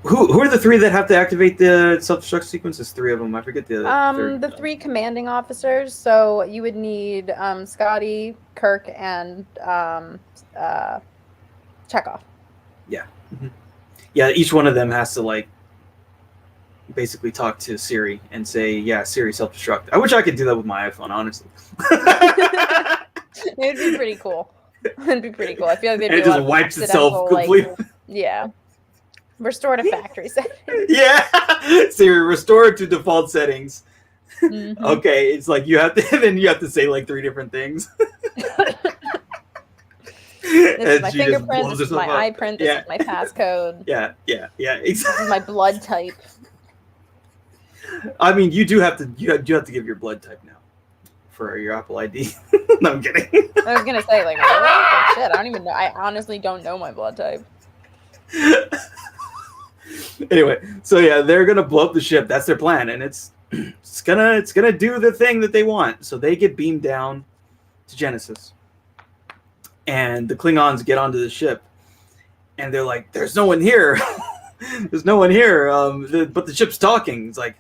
Who are the three that have to activate the self-destruct sequence? There's three of them. I forget the third. The three commanding officers. So you would need Scotty, Kirk, and Chekhov. Yeah. Mm-hmm. Yeah, each one of them has to basically talk to Siri and say, yeah, Siri, self-destruct. I wish I could do that with my iPhone, honestly. It would be pretty cool. It'd be pretty cool. I feel like they'd be it just wipes itself completely. Yeah. Restore to factory settings. Yeah. Siri, restore it to default settings. Mm-hmm. Okay, it's like you have to say like three different things. This is my fingerprint, this is my eye print, this is my passcode. Yeah, exactly. This is my blood type. I mean, you have to give your blood type now for your Apple ID. No, I'm kidding. I was gonna say, really? Shit, I don't even know. I honestly don't know my blood type. Anyway, so yeah, they're gonna blow up the ship. That's their plan, and it's gonna do the thing that they want. So they get beamed down to Genesis, and the Klingons get onto the ship, and they're like, "There's no one here. There's no one here." But the ship's talking. It's like,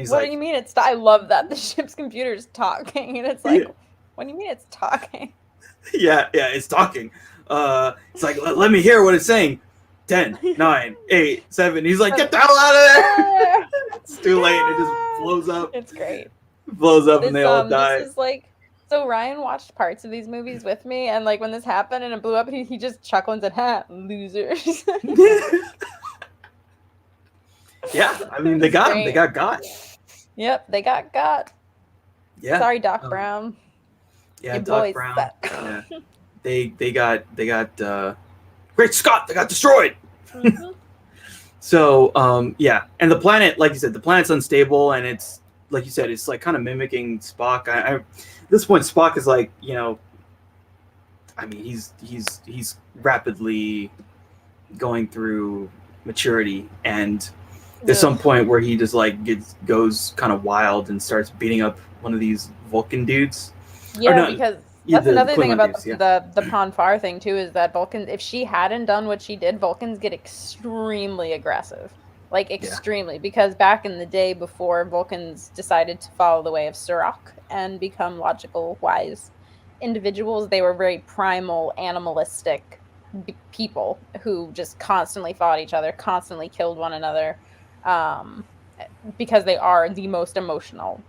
what do you mean it's? I love that the ship's computer's talking, and it's like, what do you mean it's talking? Yeah, it's talking. It's like, let me hear what it's saying. 10, 9, 8, 7. He's like, get the hell out of there. It's too late. It just blows up. It's great. Blows up and they all die. This is like, so Ryan watched parts of these movies with me, and like when this happened and it blew up, he just chuckled and said, "Ha, losers." Yeah, I mean, they got him. They got. Yep, they got. Yeah. Sorry, Doc Brown. Yeah, Doc Brown. Yeah. They got Great Scott, they got destroyed. Mm-hmm. So yeah, and the planet, like you said, the planet's unstable, and it's like you said, it's like kind of mimicking Spock. At this point, Spock is like, you know, I mean, he's rapidly going through maturity, and there's some point where he just like goes kind of wild and starts beating up one of these Vulcan dudes. Yeah, because that's another thing about the Pon farr thing too, is that Vulcans, if she hadn't done what she did, Vulcans get extremely aggressive. Like, extremely. Because back in the day, before Vulcans decided to follow the way of Surak and become logical, wise individuals, they were very primal, animalistic people who just constantly fought each other, constantly killed one another, because they are the most emotional.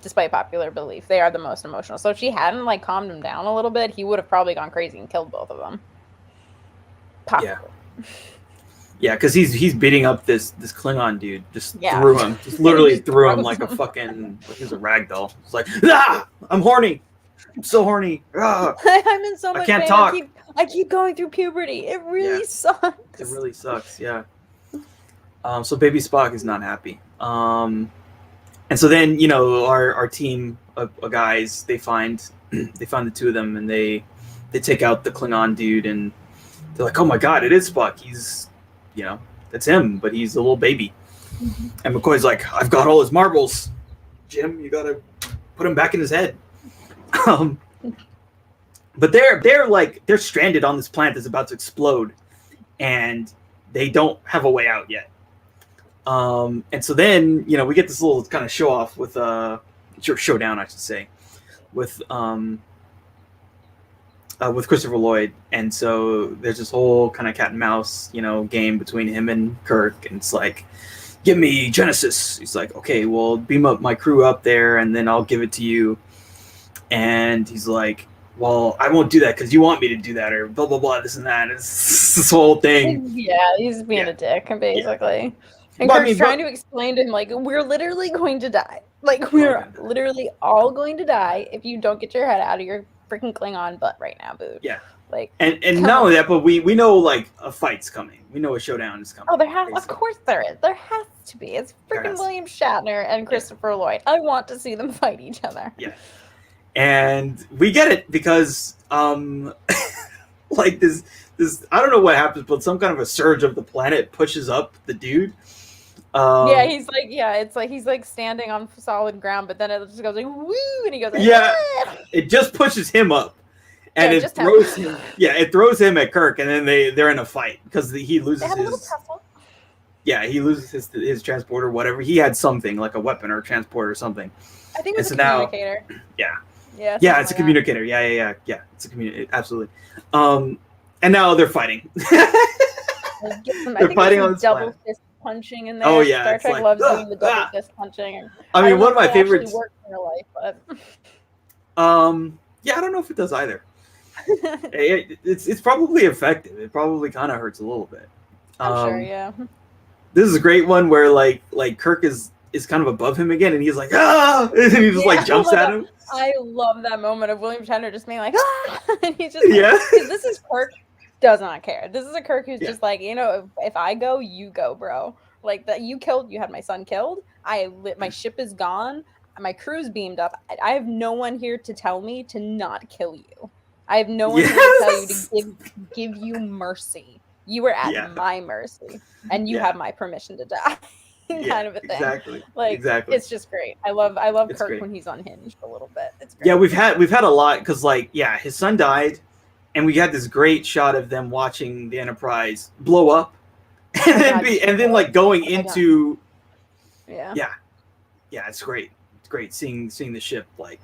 Despite popular belief, they are the most emotional. So if she hadn't like calmed him down a little bit, he would have probably gone crazy and killed both of them. Possibly. Yeah, because he's beating up this Klingon dude. Just threw him. Just literally threw him like a fucking, like he was a ragdoll. It's like, I'm horny. I'm so horny. Ah, I'm in so much pain. I can't talk. I keep going through puberty. It really sucks. It really sucks. Yeah. So baby Spock is not happy. And so then, you know, our team of guys, they find the two of them, and they take out the Klingon dude, and they're like, oh my god, it is Spock. He's, you know, that's him, but he's a little baby. Mm-hmm. And McCoy's like, I've got all his marbles. Jim, you gotta put him back in his head. But they're stranded on this planet that's about to explode, and they don't have a way out yet. And so then, you know, we get this little kind of show off with showdown, I should say, with Christopher Lloyd. And so there's this whole kind of cat and mouse, you know, game between him and Kirk, and it's like, give me Genesis. He's like, okay, well, beam up my crew up there, and then I'll give it to you. And he's like, well, I won't do that because you want me to do that, or blah blah blah, this and that. It's this whole thing. Yeah, he's being a dick, basically. Yeah. And Kirk's trying to explain to him, like, we're literally going to die. Like, we're literally all going to die if you don't get your head out of your freaking Klingon butt right now, dude. Yeah. Like, and not only that, but we know, like, a fight's coming. We know a showdown is coming. Oh, of course there is. There has to be. It's freaking William Shatner and Christopher Lloyd. I want to see them fight each other. Yeah. And we get it because, like, this, I don't know what happens, but some kind of a surge of the planet pushes up the dude. Yeah, he's like, it's like he's like standing on solid ground, but then it just goes like woo, and he goes like, it just pushes him up, and it throws him. Yeah, it throws him at Kirk, and then they're in a fight because he loses his. Yeah, he loses his transporter, whatever. He had something like a weapon or a transporter or something. I think it was a communicator. Yeah, it's a communicator. Yeah, it's a communicator. Absolutely. And now they're fighting. They're fighting on this double fist punching in there. Oh yeah, Star Trek loves doing the double fist punching. I mean, one of my favorites. Works in real life, but yeah, I don't know if it does either. It's probably effective. It probably kind of hurts a little bit. I'm sure, yeah. This is a great one where like Kirk is kind of above him again, and he's like, ah, and he just like jumps at him. I love that moment of William Shatner just being like, ah, and he's just like, because this is Kirk. Does not care. This is a Kirk who's just like, you know, if I go, you go, bro. Like, that you had my son killed. My ship is gone. My crew's beamed up. I have no one here to tell me to not kill you. I have no one here to tell you to give you mercy. You were at my mercy, and you have my permission to die. Kind of a thing. Exactly. It's just great. I love Kirk great. When he's unhinged a little bit. It's great. Yeah, we've had a lot because his son died. And we had this great shot of them watching the Enterprise blow up, and then like going into, it's great. It's great seeing the ship like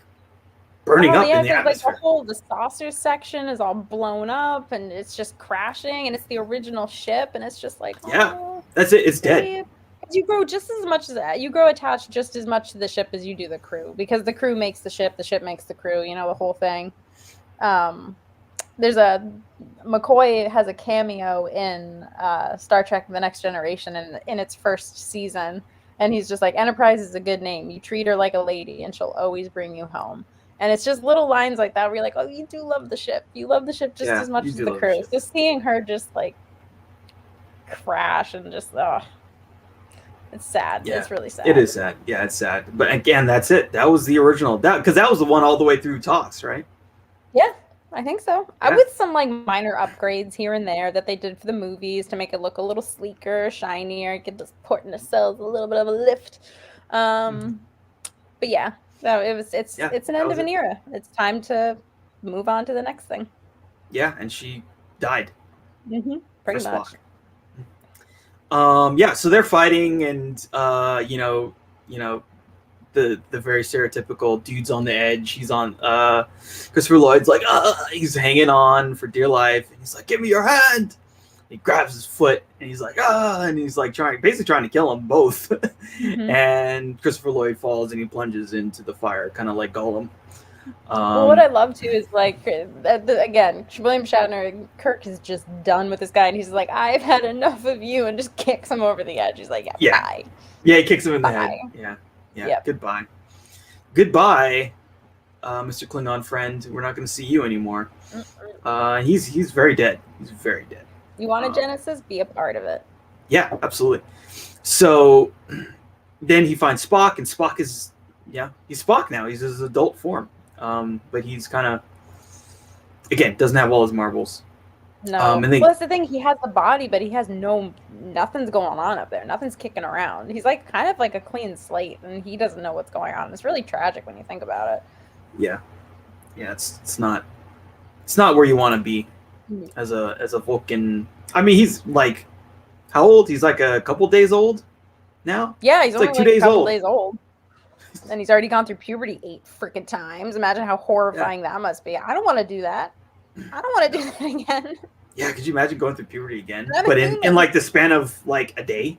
burning up in the like atmosphere. the saucer section is all blown up and it's just crashing, and it's the original ship, and it's just like, yeah, that's it. It's dead. You grow just as much as you grow attached just as much to the ship as you do the crew, because the crew makes the ship makes the crew. You know, the whole thing. McCoy has a cameo in Star Trek: The Next Generation in its first season, and he's just like, Enterprise is a good name. You treat her like a lady, and she'll always bring you home. And it's just little lines like that where you're like, oh, you do love the ship. You love the ship just as much as the crew. Just seeing her just like crash and just it's sad. Yeah. It's really sad. It is sad. Yeah, it's sad. But again, that's it. That was the original. Because that was the one all the way through TOS, right? Yeah, I think so. Yeah. With some like minor upgrades here and there that they did for the movies to make it look a little sleeker, shinier, get the port in the cells a little bit of a lift. But yeah, so it's an end of an era. It's time to move on to the next thing. Yeah, and she died. Pretty much. Yeah, so they're fighting, and the very stereotypical dude's on the edge. He's on Christopher Lloyd's like he's hanging on for dear life, and he's like, give me your hand. He grabs his foot and he's like and he's like trying to kill them both. And Christopher Lloyd falls and he plunges into the fire, kind of like Gollum. What I love too is like again, William Shatner, Kirk is just done with this guy, and he's like, I've had enough of you, and just kicks him over the edge. He's like, bye. Yeah, he kicks him in the head. Yeah. Goodbye, Mr. Klingon friend. We're not going to see you anymore. He's very dead. He's very dead. You want a Genesis? Be a part of it. Yeah, absolutely. So then he finds Spock, and Spock is he's Spock now. He's his adult form. But he's kind of, again, doesn't have all his marbles. No. Well, that's the thing. He has the body, but he has nothing's going on up there. Nothing's kicking around. He's like kind of like a clean slate, and he doesn't know what's going on. It's really tragic when you think about it. Yeah. It's not where you want to be as a Vulcan. I mean, he's like, how old? He's like a couple days old now. Yeah, he's only like 2 days old. And he's already gone through puberty 8 freaking times. Imagine how horrifying that must be. I don't want to do that. I don't want to do that again. Yeah, could you imagine going through puberty again? But in like the span of like a day?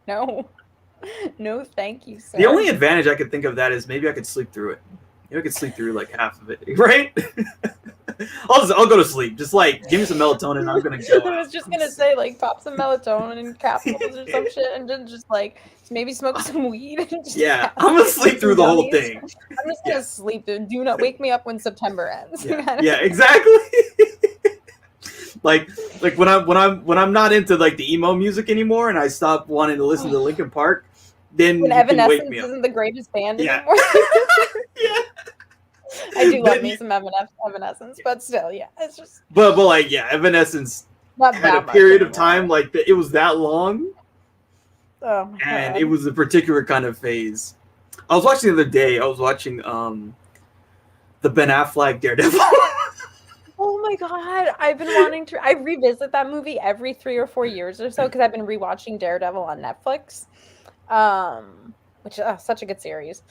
No, thank you, sir. The only advantage I could think of that is maybe I could sleep through it. Maybe I could sleep through like half of it, right? I'll go to sleep. Just like give me some melatonin. I'm gonna go. I was just gonna say like pop some melatonin and capsules or some shit, and just like maybe smoke some weed. And just I'm gonna sleep through the whole thing. I'm just gonna sleep. Do not wake me up when September ends. Yeah, exactly. like when I'm not into like the emo music anymore, and I stop wanting to listen to Linkin Park, then when Evanescence isn't the greatest band anymore. Yeah. I do love me some Evanescence, but still, it's just. But like, Evanescence had a period of time like it was that long, and it was a particular kind of phase. I was watching the other day. I was watching the Ben Affleck Daredevil. Oh my god! I've been wanting to. I revisit that movie every 3 or 4 years or so because I've been rewatching Daredevil on Netflix, which is such a good series.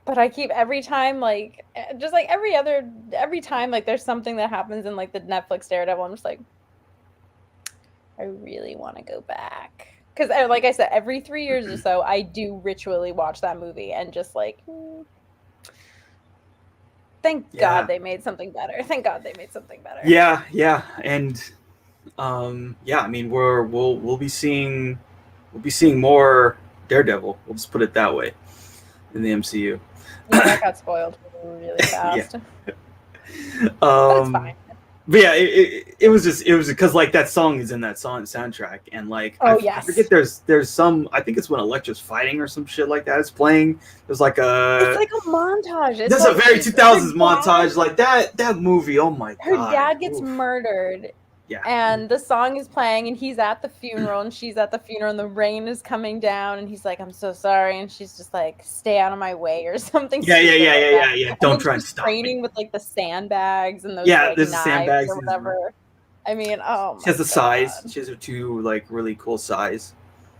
But I keep every time like just like every time like there's something that happens in like the Netflix Daredevil, I'm just like, I really want to go back because like I said, every 3 years or so I do ritually watch that movie and just like. Thank God they made something better. Thank God they made something better. Yeah, and I mean we'll be seeing more Daredevil. We'll just put it that way in the MCU. Yeah, that got spoiled really fast. But it's fine. But yeah, it was because like that song is in that song soundtrack, and like I forget there's some, I think it's when Elektra's fighting or some shit like that is playing. There's like it's like a montage. There's like, a very 2000s montage like that movie. Oh my god, her dad gets murdered. Yeah. And the song is playing, and he's at the funeral, and she's at the funeral, and the rain is coming down, and he's like, "I'm so sorry," and she's just like, "Stay out of my way," or something. Yeah. Don't try and stop me. Training with like the sandbags and those there's knives sandbags or whatever. I mean, she has the size. She has her 2 like really cool size.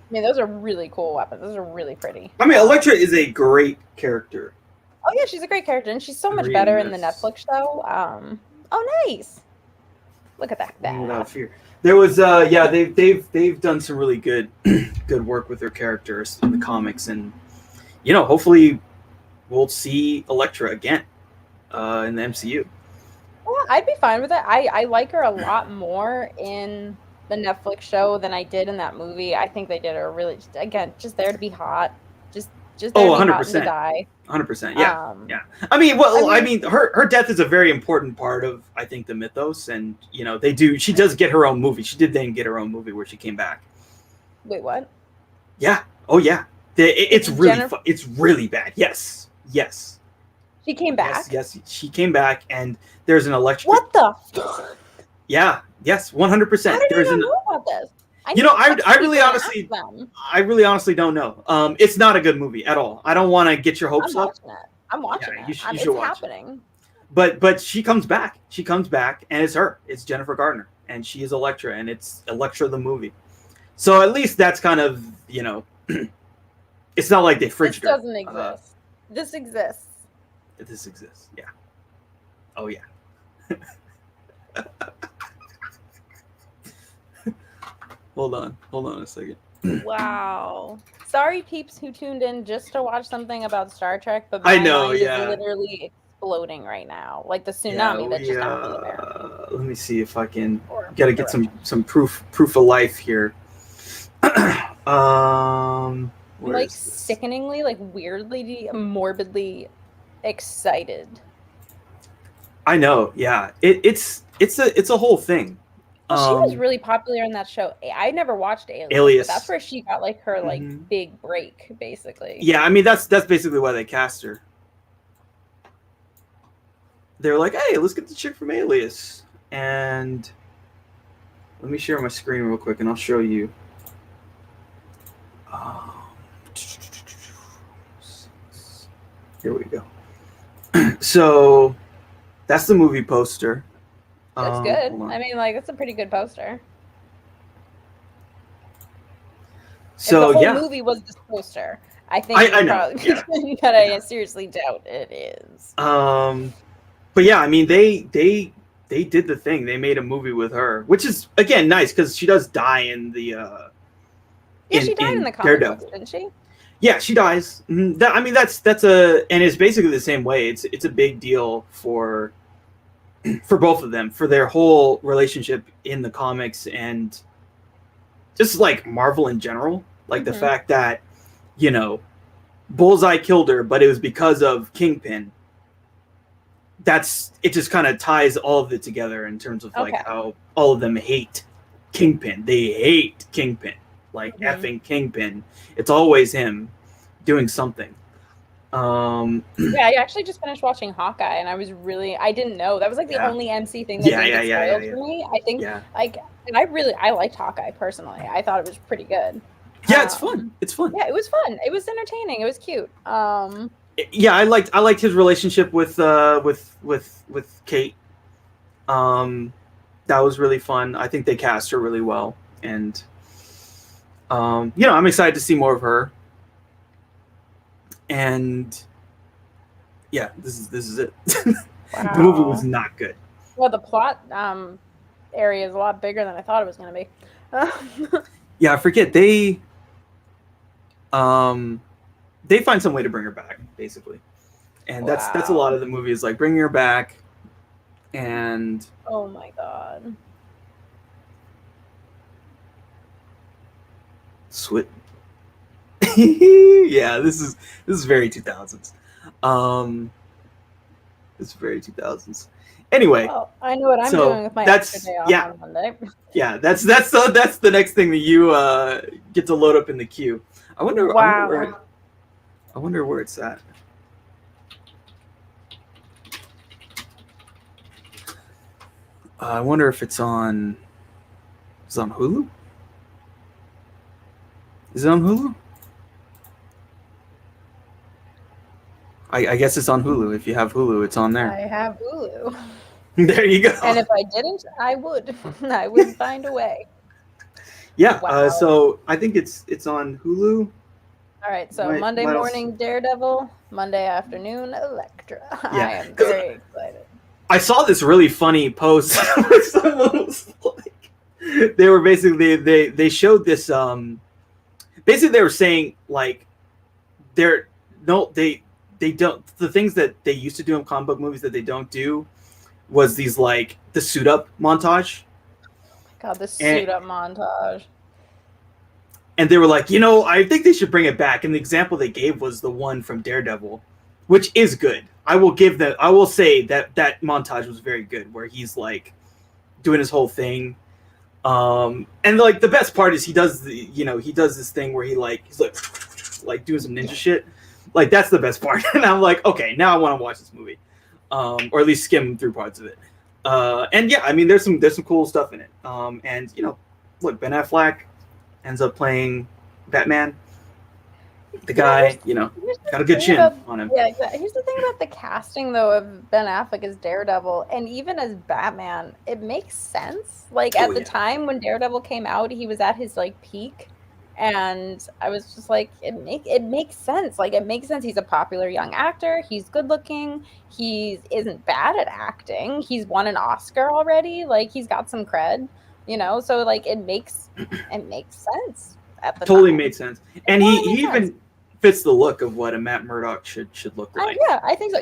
I mean, those are really cool weapons. Those are really pretty. I mean, Elektra is a great character. Oh yeah, she's a great character, and she's so much better in the Netflix show. Oh nice. Look at that. Without fear. There was they've done some really good work with their characters in the comics, and hopefully we'll see Elektra again in the MCU. Yeah, I'd be fine with it. I like her a lot more in the Netflix show than I did in that movie. I think they did her really, again, just there to be hot, just there to be hot and to die. 100%. Yeah. Yeah. I mean, her death is a very important part of, I think, the mythos, and she does get her own movie. She did then get her own movie where she came back. Wait, what? Yeah. Oh yeah. It's really it's really bad. Yes. She came back. Yes, she came back, and there's an electric. What the fuck? Yeah. Yes. 100%. How did I not know about this? I really honestly don't know. It's not a good movie at all. I don't want to get your hopes up. I'm watching it. It's happening. But she comes back. She comes back, and it's her. It's Jennifer Gardner, and she is Elektra, and it's Elektra the movie. So at least that's kind of it's not like they fridged her. This doesn't exist. This exists. This exists. Yeah. Oh yeah. Hold on a second. Wow. Sorry, peeps who tuned in just to watch something about Star Trek, but my mind is literally exploding right now, like the tsunami that just happened there. Let me see if I can. Gotta get some proof of life here. Like sickeningly, like weirdly, morbidly excited. I know. Yeah. It's a whole thing. Well, she was really popular in that show. I never watched Alias. But that's where she got like her big break, basically. Yeah, I mean that's basically why they cast her. They're like, hey, let's get the chick from Alias, and let me share my screen real quick, and I'll show you. Here we go. So that's the movie poster. That's good. I mean, like, it's a pretty good poster. So if the whole movie was this poster, I think I know, but I seriously doubt it is. But yeah, I mean, they did the thing. They made a movie with her, which is again nice because she does die in the. She died in the comics, didn't she? Yeah, she dies. I mean, that's and it's basically the same way. It's a big deal for both of them, for their whole relationship in the comics, and just like Marvel in general, like the fact that Bullseye killed her, but it was because of Kingpin. It just kind of ties all of it together in terms of like how all of them hate Kingpin. They hate Kingpin, like effing Kingpin. It's always him doing something. I actually just finished watching Hawkeye, and I didn't know that was like the only MC thing that didn't get spoiled for me. I think and I liked Hawkeye personally. I thought it was pretty good. Yeah, it's fun. It's fun. Yeah, it was fun. It was entertaining. It was cute. Yeah, I liked his relationship with Kate. That was really fun. I think they cast her really well, and I'm excited to see more of her. And yeah, this is it. Wow. The movie was not good. Well, the plot area is a lot bigger than I thought it was going to be. Yeah, I forget they find some way to bring her back, basically, and that's a lot of the movie is like bringing her back, and oh my god, yeah, this is very 2000s. It's very 2000s. Anyway, well, I know what I'm doing with my extra day off on Monday. Yeah, that's the next thing that you get to load up in the queue. I wonder where it's at. I wonder if it's on. Is it on Hulu? Is it on Hulu? I guess it's on Hulu. If you have Hulu, it's on there. I have Hulu. There you go. And if I didn't, I would. I would find a way. Yeah. Wow. So I think it's on Hulu. All right. So Monday morning, Daredevil. Monday afternoon, Elektra. Yeah, I am very excited. I saw this really funny post where someone was like, they were basically they showed this basically they were saying like they don't the things that they used to do in comic book movies that they don't do was these like the suit up montage. God, the suit up montage. And they were like, you know, I think they should bring it back. And the example they gave was the one from Daredevil, which is good. I will say that montage was very good, where he's like doing his whole thing. And like the best part is he does this thing where he's like doing some ninja shit. Like that's the best part. And I'm like, okay, now I want to watch this movie. Or at least skim through parts of it. And yeah, I mean there's some cool stuff in it. And you know, look, Ben Affleck ends up playing Batman. The guy, you know, got a good chin on him. Yeah, exactly. Here's the thing about the casting, though, of Ben Affleck as Daredevil, and even as Batman, it makes sense. Like, at the time when Daredevil came out, he was at his, like, peak, and I was just like, it makes sense. Like, it makes sense. He's a popular young actor. He's good-looking. He isn't bad at acting. He's won an Oscar already. Like, he's got some cred, you know? So, like, it makes sense. Totally made sense. And he even fits the look of what a Matt Murdock should look like. Yeah, I think so.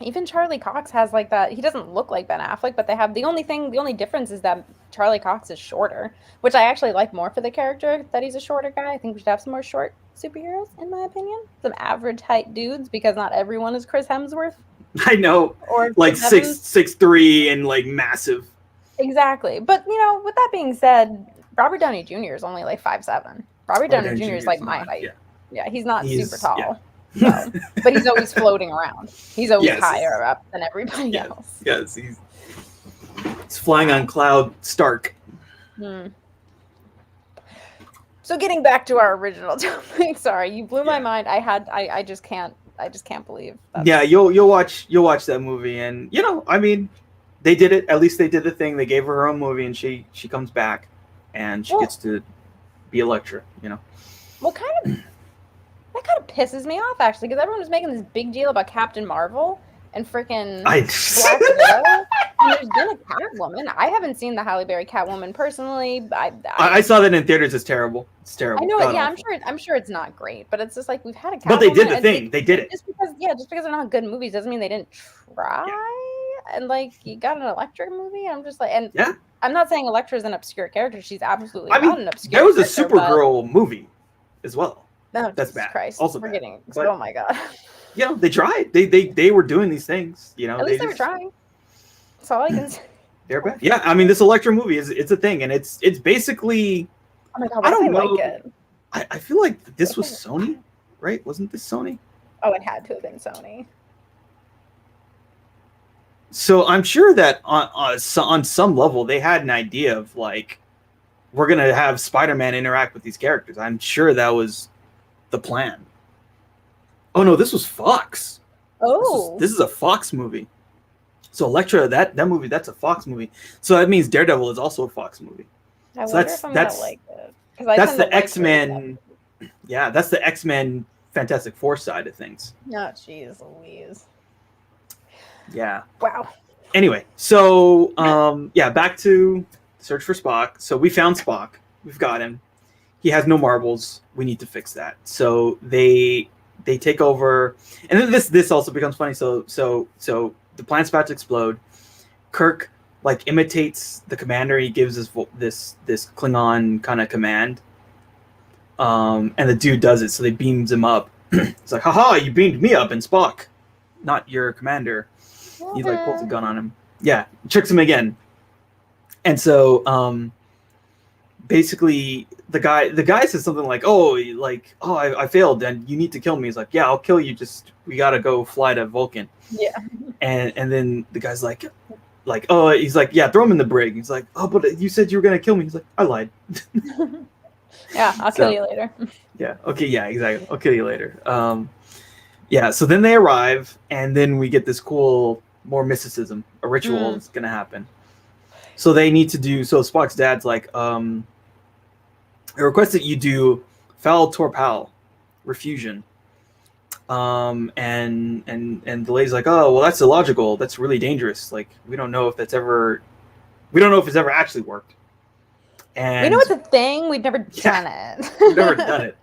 Even Charlie Cox has like that. He doesn't look like Ben Affleck, but they have the only difference is that Charlie Cox is shorter, which I actually like more for the character, that he's a shorter guy. I think we should have some more short superheroes, in my opinion. Some average height dudes, because not everyone is Chris Hemsworth. I know. Or like 6'3" and like massive. Exactly. But you know, with that being said, Robert Downey Jr. is only like 5'7". Robert Downey Jr. is like my height. Yeah, he's not super tall. Yeah. So, but he's always floating around. He's always higher up than everybody else. Yes, he's flying on cloud Stark. So getting back to our original topic, sorry, you blew my mind. I just can't believe that. Yeah, you'll watch that movie, and you know, I mean, they did it. At least they did the thing. They gave her own movie, and she comes back, and she gets to be Elektra. You know. Well, that kind of pisses me off actually, because everyone was making this big deal about Captain Marvel and freaking Black Widow. And there's been a Catwoman. I haven't seen the Halle Berry Catwoman personally. I saw that in theaters. It's terrible. It's terrible. I know. Yeah, I'm sure it's not great, but it's just like we've had a Catwoman. But they did the thing. They did it. Just because they're not good movies doesn't mean they didn't try. Yeah. And like you got an Elektra movie. I'm just like, and I'm not saying Elektra is an obscure character. She's absolutely not an obscure. There was a Supergirl movie as well. No, that's Jesus bad. Christ. Also we're bad. Getting. But, oh my god. You know, they tried. They were doing these things. You know, at least they were trying. That's all I can say. They're bad. Yeah, I mean, this Elektra movie it's a thing, and it's basically. Oh my god! I don't know. Like it. I feel like this was Sony, right? Wasn't this Sony? Oh, it had to have been Sony. So I'm sure that on some level they had an idea of like, we're gonna have Spider-Man interact with these characters. I'm sure that was the plan. Oh no, this was Fox. Oh, this is a Fox movie. So Elektra, that movie, that's a Fox movie. So that means Daredevil is also a Fox movie. I wonder if I'm gonna like it. That's the X-Men. Yeah, that's the X-Men Fantastic Four side of things. Oh, jeez Louise. Yeah. Wow. Anyway, so back to Search for Spock. So we found Spock. We've got him. He has no marbles. We need to fix that. So they take over, and then this also becomes funny. So the planet's about to explode. Kirk like imitates the commander. He gives this Klingon kind of command. And the dude does it. So they beams him up. It's like, haha, you beamed me up, and Spock, not your commander. He like pulls a gun on him. Yeah, tricks him again. And so basically the guy says something like, I failed and you need to kill me. He's like, yeah, I'll kill you, just we gotta go fly to Vulcan. Yeah. And then the guy's like, he's like, yeah, throw him in the brig. He's like, oh, but you said you were gonna kill me. He's like, I lied. Yeah, I'll kill you later. Yeah, okay, yeah, exactly. I'll kill you later. Yeah, so then they arrive, and then we get this cool, more mysticism. A ritual is going to happen. So they need to do, so Spock's dad's like, it requests that you do foul torpal refusion. And the lady's like, oh, well, that's illogical. That's really dangerous. Like, we don't know if it's ever actually worked. And we know it's a thing. We've never done it. We've never done it.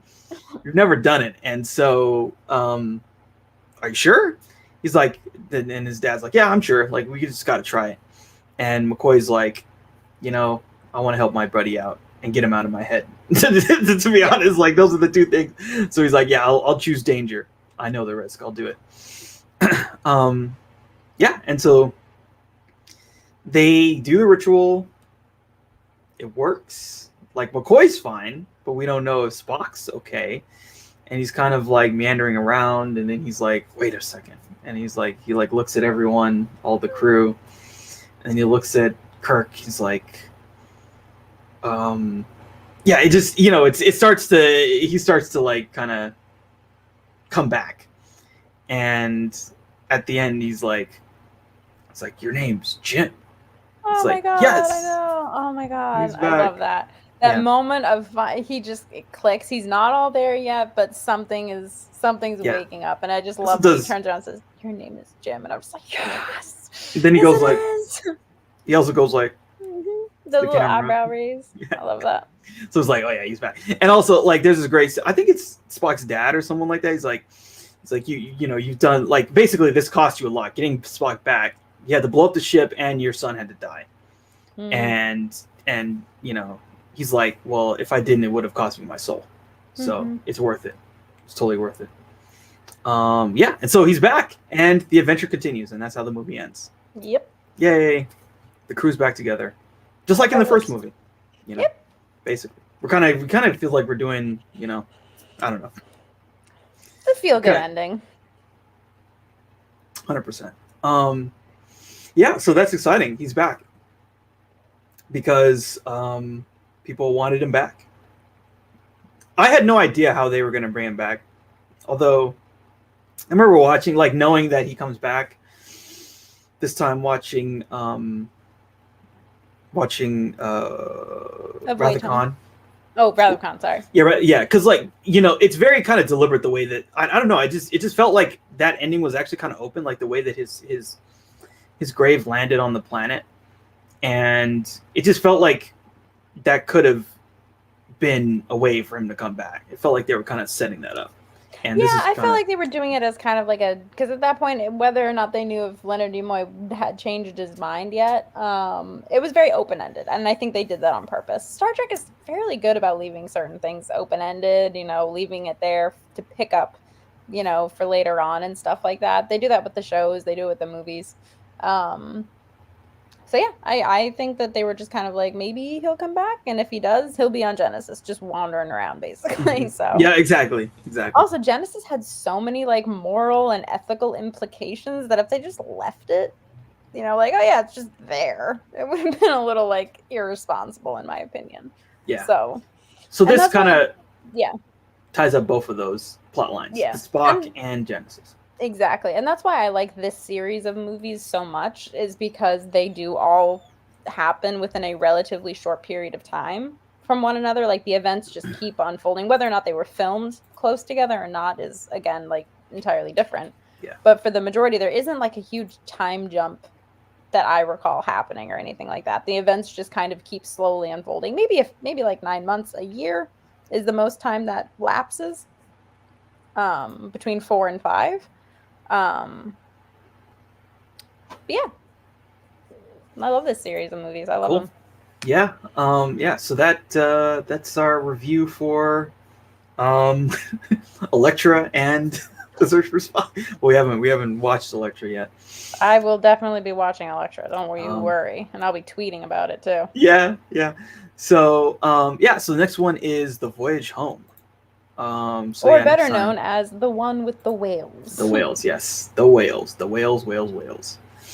You've never done it. And so, are you sure? He's like, and his dad's like, yeah, I'm sure. Like, we just got to try it. And McCoy's like, I want to help my buddy out and get him out of my head. To be honest, like, those are the two things. So he's like, yeah, I'll choose danger. I know the risk. I'll do it. Yeah. And so they do the ritual. It works. Like, McCoy's fine, but we don't know if Spock's okay. And he's kind of like meandering around, and then he's like, wait a second. And he looks at everyone, all the crew, and he looks at Kirk. He's like, yeah, it just, he starts to like kind of come back. And at the end, it's like, your name's Jim. Oh my God, yes! I know. Oh my God, I love that. That moment of it clicks. He's not all there yet, but something's waking up, and I just love when he turns around and says, "Your name is Jim," and I was like, "Yes." And then he goes like, he also goes like, the little eyebrow raise. Yeah. I love that. So it's like, oh yeah, he's back. And also, like, there's this great, I think it's Spock's dad or someone like that. He's like, you've done, like, basically this cost you a lot. Getting Spock back, you had to blow up the ship, and your son had to die. And he's like, well, if I didn't, it would have cost me my soul. So it's worth it. It's totally worth it. Yeah. And so he's back, and the adventure continues, and that's how the movie ends. Yep. Yay. The crew's back together. Just like in the first movie. Yep. Basically. We kind of feel like we're doing, I don't know. The feel-good ending. 100%. Yeah, so that's exciting. He's back. Because people wanted him back. I had no idea how they were going to bring him back. Although, I remember watching, like, knowing that he comes back. This time watching Wrath of Khan. Oh, Wrath of Khan, sorry. Yeah, right. Yeah, because, like, it's very kind of deliberate the way that I don't know. It just felt like that ending was actually kind of open, like the way that his grave landed on the planet, and it just felt like that could have been a way for him to come back. It felt like they were kind of setting that up. And I felt like they were doing it as kind of like because at that point, whether or not they knew if Leonard Nimoy had changed his mind yet, it was very open-ended, and I think they did that on purpose. Star Trek is fairly good about leaving certain things open-ended, leaving it there to pick up, for later on and stuff like that. They do that with the shows, they do it with the movies. So yeah, I think that they were just kind of like, maybe he'll come back, and if he does, he'll be on Genesis, just wandering around, basically. So yeah, exactly. Also, Genesis had so many like moral and ethical implications that if they just left it, like, oh yeah, it's just there, it would have been a little like irresponsible, in my opinion. Yeah. So this kind of ties up both of those plot lines. Yeah. Spock and Genesis. Exactly. And that's why I like this series of movies so much, is because they do all happen within a relatively short period of time from one another. Like, the events just keep unfolding. Whether or not they were filmed close together or not is, again, like, entirely different. Yeah. But for the majority, there isn't like a huge time jump that I recall happening or anything like that. The events just kind of keep slowly unfolding. Maybe like 9 months, a year is the most time that lapses between 4 and 5. But yeah, I love this series of movies. I love them. Yeah. Yeah. So that's our review for Elektra and The Search for Spock. Well, we haven't watched Elektra yet. I will definitely be watching Elektra. Don't worry, and I'll be tweeting about it too. Yeah. So so the next one is The Voyage Home. Better known as The One with the Whales. The whales, yes. The whales. The whales.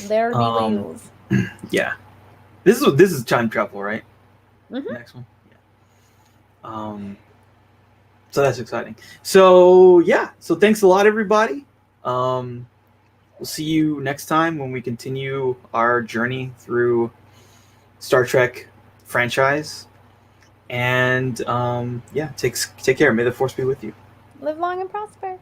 There be whales. Yeah. This is time travel, right? Mm-hmm. Next one. Yeah. So that's exciting. So yeah. So thanks a lot, everybody. We'll see you next time when we continue our journey through Star Trek franchise. And yeah, take care. May the force be with you. Live long and prosper.